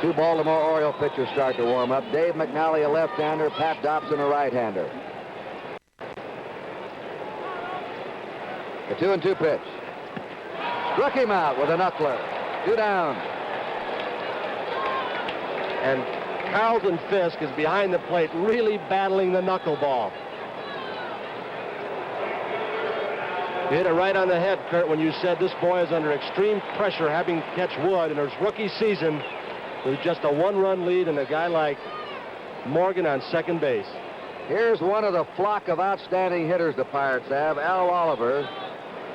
2 Baltimore Oriole pitchers start to warm up. Dave McNally, a left-hander. Pat Dobson, a right-hander. The 2-2 pitch. Struck him out with a knuckler. 2 down. And Carlton Fisk is behind the plate, really battling the knuckleball. You hit it right on the head, Kurt, when you said this boy is under extreme pressure having to catch Wood in his rookie season with just a 1-run lead and a guy like Morgan on second base. Here's one of the flock of outstanding hitters the Pirates have, Al Oliver,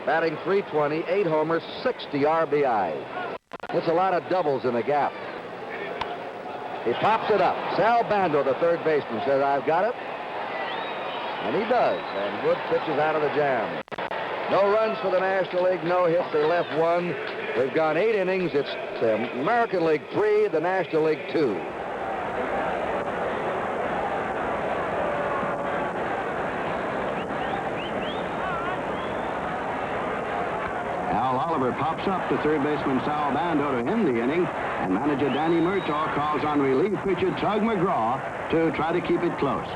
batting .320, 8 homers, 60 RBIs. It's a lot of doubles in the gap. He pops it up. Sal Bando, the third baseman, says, "I've got it." And he does. And Wood pitches out of the jam. No runs for the National League, no hits. They left 1. They've gone 8 innings. It's the American League 3, the National League 2. Al Oliver pops up to third baseman Sal Bando to end the inning, and manager Danny Murtagh calls on relief pitcher Tug McGraw to try to keep it close.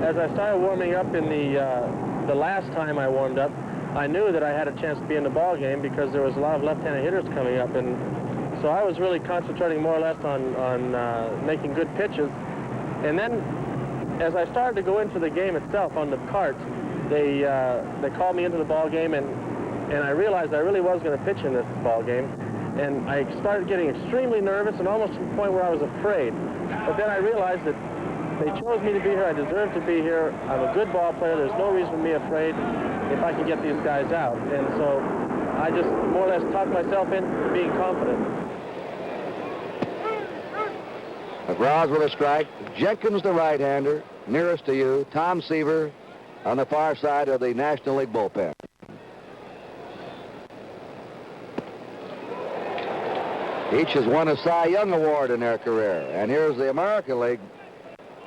As I started warming up in the last time I warmed up, I knew that I had a chance to be in the ball game because there was a lot of left-handed hitters coming up, and so I was really concentrating more or less on making good pitches. And then, as I started to go into the game itself on the cart, they called me into the ball game, and I realized I really was going to pitch in this ball game, and I started getting extremely nervous and almost to the point where I was afraid. But then I realized that they chose me to be here. I deserve to be here. I'm a good ball player. There's no reason to be afraid if I can get these guys out. And so I just more or less talked myself into being confident. McGraw's with a strike. Jenkins, the right-hander, nearest to you. Tom Seaver on the far side of the National League bullpen. Each has won a Cy Young Award in their career. And here's the American League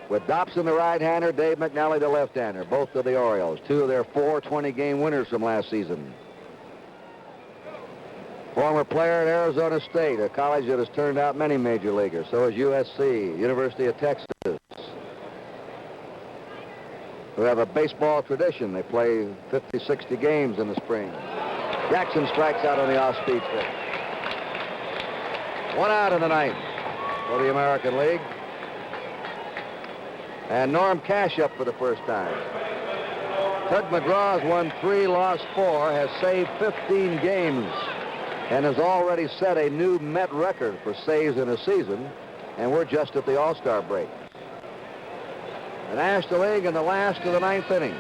with Dobson, the right-hander, Dave McNally, the left-hander, both of the Orioles. 2 of their 4 20-game winners from last season. Former player at Arizona State, a college that has turned out many major leaguers. So is USC, University of Texas, who have a baseball tradition. They play 50, 60 games in the spring. Jackson strikes out on the off-speed pitch. 1 out in the 9th for the American League. And Norm Cash up for the first time. Tug McGraw has won 3, lost 4, has saved 15 games and has already set a new Met record for saves in a season, and we're just at the All-Star break. The National League in the last of the 9th inning.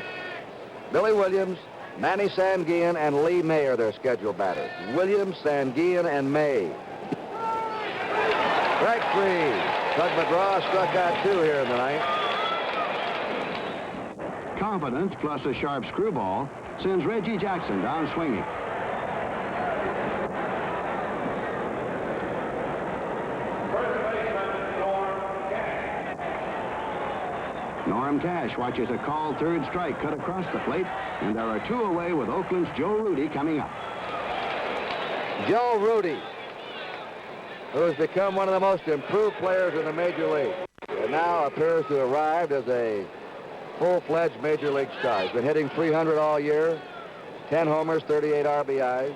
Billy Williams, Manny Sanguillen, and Lee May are their scheduled batters. Williams, Sanguillen, and May. Strike 3. Doug McGraw struck out 2 here in the 9th. Confidence plus a sharp screwball sends Reggie Jackson down swinging. Norm Cash watches a called third strike cut across the plate, and there are 2 away with Oakland's Joe Rudy coming up. Joe Rudy, who has become one of the most improved players in the Major League, and now appears to have arrived as a full-fledged Major League star. He's been hitting .300 all year, 10 homers, 38 RBIs.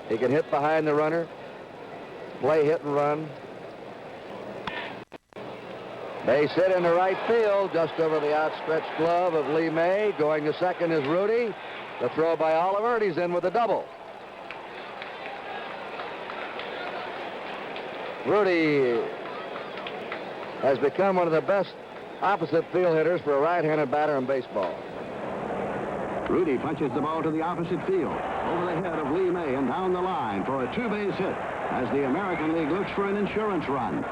He can hit behind the runner, play hit and run. Base hit in the right field, just over the outstretched glove of Lee May. Going to second is Rudy. The throw by Oliver, and he's in with a double. Rudy has become one of the best opposite field hitters for a right-handed batter in baseball. Rudy punches the ball to the opposite field, over the head of Lee May and down the line for a 2-base hit as the American League looks for an insurance run.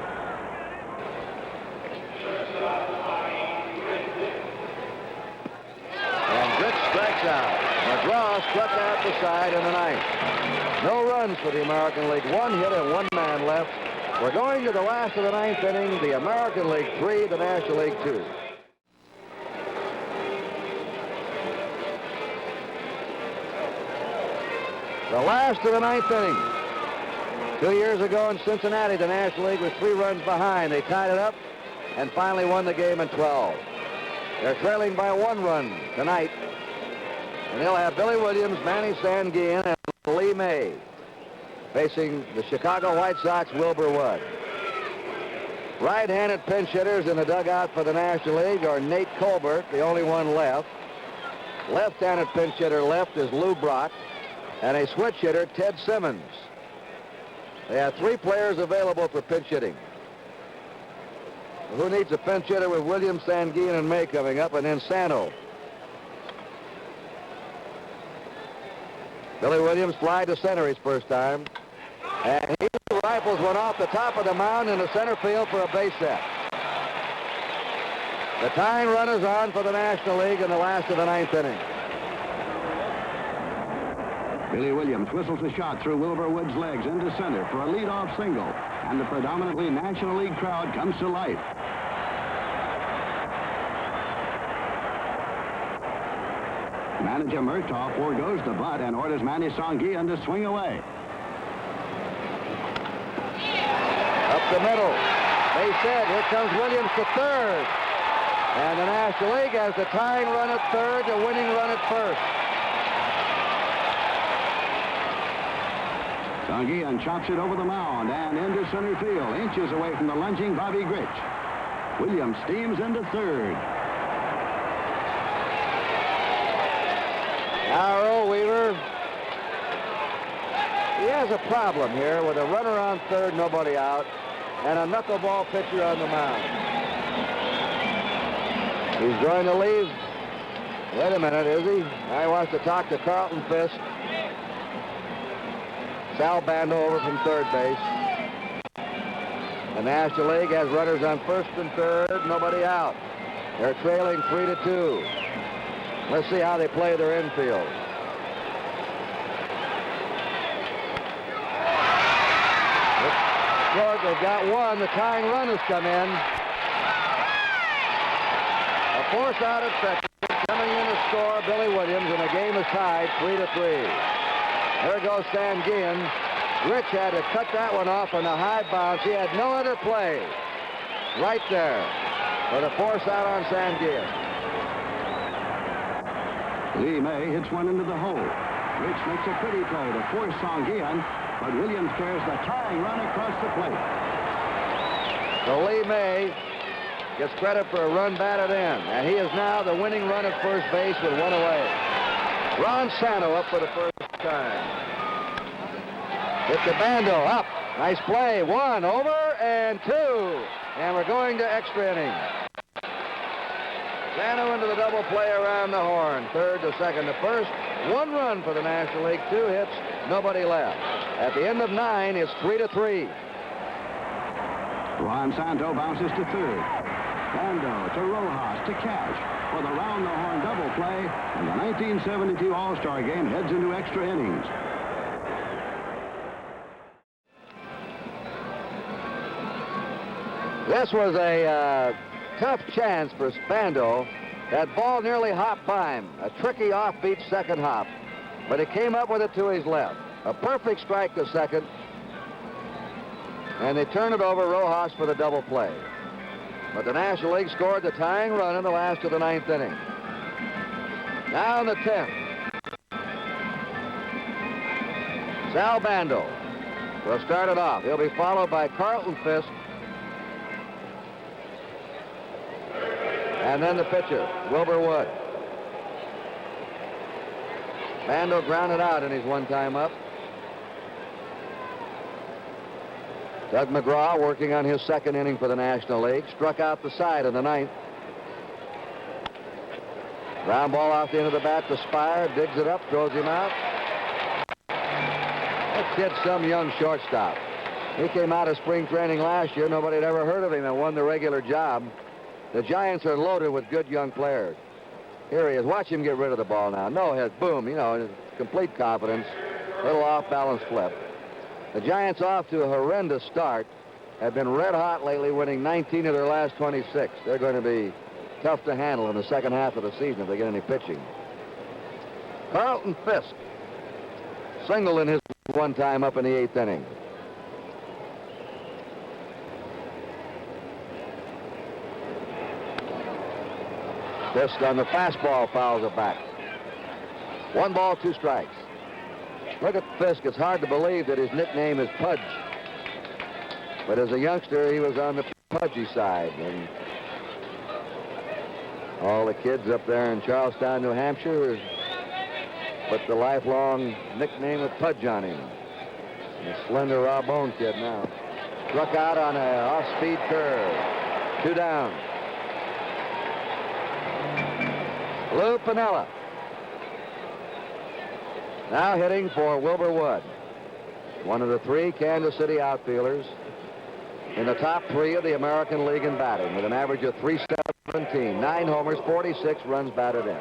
And Gritz strikes out. McGraw struck out the side in the 9th. No runs for the American League. 1 hit and 1 man left. We're going to the last of the 9th inning. The American League 3, the National League 2. The last of the 9th inning. 2 years ago in Cincinnati, the National League was 3 runs behind. They tied it up and finally won the game in 12. They're trailing by 1 run tonight. And they'll have Billy Williams, Manny Sanguillen, and Lee May facing the Chicago White Sox, Wilbur Wood. Right-handed pinch hitters in the dugout for the National League are Nate Colbert, the only one left. Left-handed pinch hitter left is Lou Brock, and a switch hitter, Ted Simmons. They have 3 players available for pinch hitting. Who needs a pinch hitter with Williams, Sanguillen, and May coming up, and then Sano. Billy Williams flied to center his first time, and he rifles one off the top of the mound into center field for a base hit. The tying run is on for the National League in the last of the 9th inning. Billy Williams whistles a shot through Wilbur Wood's legs into center for a leadoff single, and the predominantly National League crowd comes to life. Manager Murtagh foregoes the bunt and orders Manny Sanguillen to swing away. Up the middle. They said, here comes Williams to third. And the National League has the tying run at third, the winning run at first. Sanguillen chops it over the mound and into center field, inches away from the lunging Bobby Grich. Williams steams into third. Now Earl Weaver, he has a problem here with a runner on third, nobody out, and a knuckleball pitcher on the mound. He's going to leave. Wait a minute, is he? Now he wants to talk to Carlton Fisk. Sal Bando over from third base. The National League has runners on first and third, nobody out. They're trailing 3-2. Let's see how they play their infield. Short, they've got 1. The tying run has come in. A force out at second. Coming in to score, Billy Williams, and the game is tied 3-3. There goes Sanguillen. Rich had to cut that one off on a high bounce. He had no other play. Right there for the force out on Sanguillen. Lee May hits one into the hole. Rich makes a pretty play to force Sanguillen, but Williams carries the tying run across the plate. So Lee May gets credit for a run batted in, and he is now the winning run at first base with 1 away. Ron Sano up for the first time. It's a Bando up. Nice play. 1 over and 2. And we're going to extra inning. Cedano into the double play around the horn. Third to second to first. 1 run for the National League. 2 hits. Nobody left. At the end of 9, it's 3-3. Juan Santo bounces to third. Bando to Rojas to Cash for the round-the-horn double play, and the 1972 All-Star Game heads into extra innings. This was a tough chance for Bando. That ball nearly hopped by him. A tricky offbeat second hop, but he came up with it to his left. A perfect strike to second, and they turn it over Rojas for the double play. But the National League scored the tying run in the last of the 9th inning. Now in the 10th, Sal Bando will start it off. He'll be followed by Carlton Fisk, and then the pitcher, Wilbur Wood. Bando grounded out in his one-time up. Doug McGraw working on his second inning for the National League. Struck out the side in the 9th. Ground ball off the end of the bat to Spire. Digs it up, throws him out. That kid's some young shortstop. He came out of spring training last year. Nobody had ever heard of him and won the regular job. The Giants are loaded with good young players. Here he is. Watch him get rid of the ball now. No hit. Boom. You know, complete confidence. Little off-balance flip. The Giants off to a horrendous start. Have been red hot lately, winning 19 of their last 26. They're going to be tough to handle in the second half of the season if they get any pitching. Carlton Fisk singled in his one-time up in the 8th inning. Fisk on the fastball fouls it back. 1 ball, 2 strikes. Look at Fisk. It's hard to believe that his nickname is Pudge. But as a youngster, he was on the pudgy side. And all the kids up there in Charlestown, New Hampshire, put the lifelong nickname of Pudge on him. The slender raw bone kid now. Struck out on an off-speed curve. 2 down. Lou Piniella now hitting for Wilbur Wood, one of the 3 Kansas City outfielders in the top 3 of the American League in batting, with an average of .317, 9 homers, 46 runs batted in.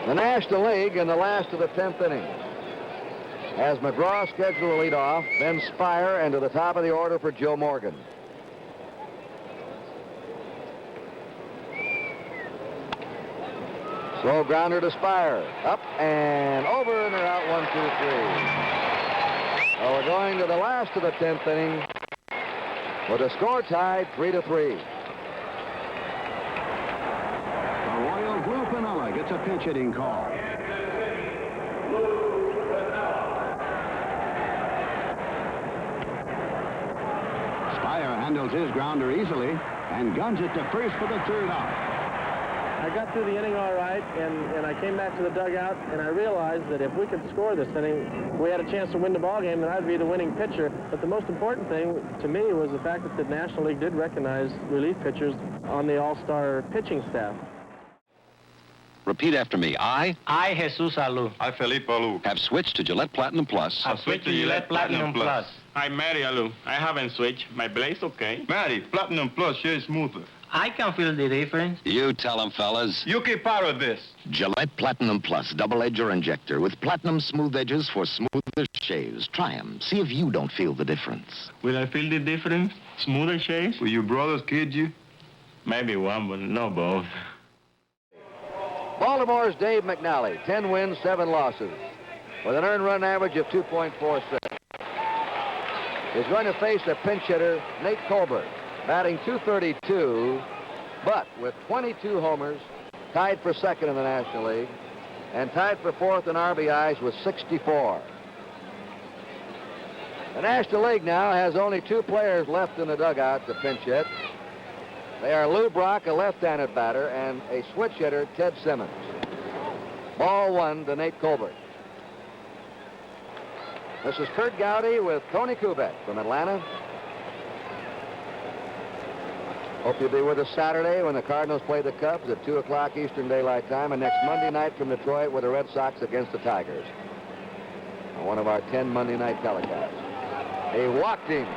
The National League in the last of the 10th inning has McGraw scheduled to lead off, then Spire, and to the top of the order for Joe Morgan. Slow grounder to Spire. Up and over, and they're out 1, 2, 3. Well, we're going to the last of the 10th inning with a score tied 3-3. The Royals' Lou Piniella gets a pinch hitting call. Spire handles his grounder easily and guns it to first for the 3rd out. I got through the inning all right, and I came back to the dugout, and I realized that if we could score this inning, we had a chance to win the ballgame, then I'd be the winning pitcher. But the most important thing to me was the fact that the National League did recognize relief pitchers on the all-star pitching staff. Repeat after me. I, Jesus Alou, I, Felipe Alou, have switched to Gillette Platinum Plus. have switched to Gillette Platinum Plus. I, Mary Alou, I haven't switched. My blade's okay. Mary, Platinum Plus, share smoother. I can feel the difference. You tell them, fellas. You keep out of this. Gillette Platinum Plus double-edger injector with platinum smooth edges for smoother shaves. Try them. See if you don't feel the difference. Will I feel the difference? Smoother shaves? Will your brothers kid you? Maybe one, but no both. Baltimore's Dave Mcnally, 10 wins, 7 losses, with an earned run average of 2.46. Is going to face a pinch hitter, Nate Colbert, batting .232, but with 22 homers, tied for 2nd in the National League, and tied for 4th in RBIs with 64. The National League now has only 2 players left in the dugout to pinch hit. They are Lou Brock, a left-handed batter, and a switch hitter, Ted Simmons. Ball 1 to Nate Colbert. This is Kurt Gowdy with Tony Kubek from Atlanta. Hope you'll be with us Saturday when the Cardinals play the Cubs at 2 o'clock Eastern Daylight Time, and next Monday night from Detroit with the Red Sox against the Tigers on one of our 10 Monday night telecasts. He walked him.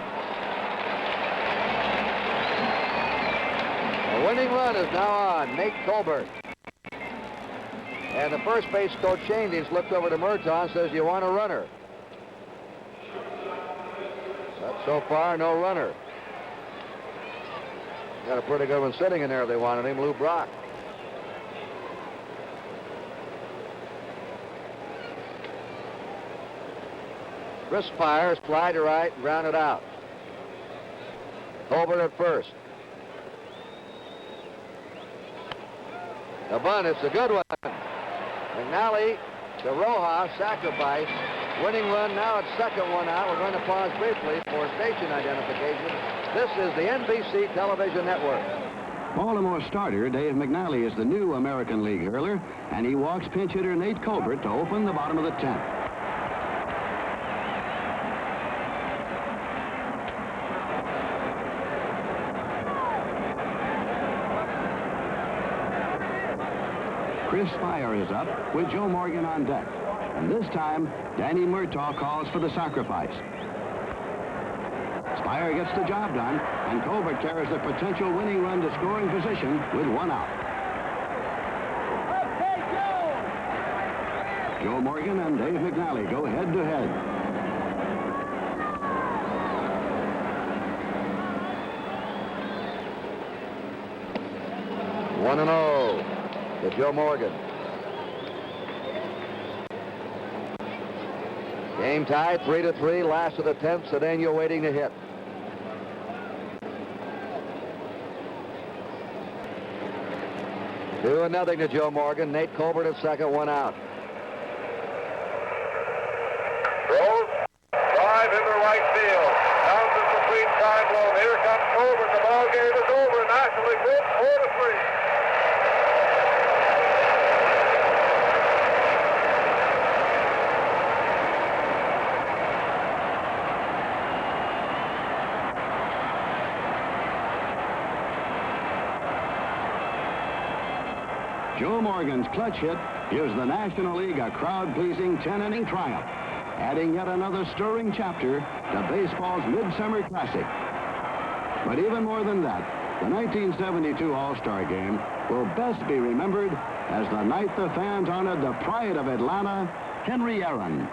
The winning run is now on Nate Colbert. And the first base coach Shandy's looked over to Murtagh and says, "You want a runner?" But so far, no runner. Got a pretty good one sitting in there if they wanted him, Lou Brock. Chris fires, fly to right, and grounded out. Colbert at first. The bunt, it's a good one. McNally to Rojas, sacrifice. Winning run now at second, one out. We're going to pause briefly for station identification. This is the NBC Television Network. Baltimore starter Dave McNally is the new American League hurler, and he walks pinch hitter Nate Colbert to open the bottom of the 10th. Chris Spire is up with Joe Morgan on deck. And this time, Danny Murtagh calls for the sacrifice. Spire gets the job done, and Colbert carries the potential winning run to scoring position with 1 out. Joe Morgan and Dave McNally go head-to-head. One and 0 to Joe Morgan. Game tied 3-3, last of the 10th. Cedano waiting to hit. Two and nothing to Joe Morgan. Nate Colbert at second, 1 out. Throws, drive into right field. Down to complete side blown. Here comes Colbert. The ball game is over. National League wins 4-3. Joe Morgan's clutch hit gives the National League a crowd-pleasing 10-inning triumph, adding yet another stirring chapter to baseball's Midsummer Classic. But even more than that, the 1972 All-Star Game will best be remembered as the night the fans honored the pride of Atlanta, Henry Aaron.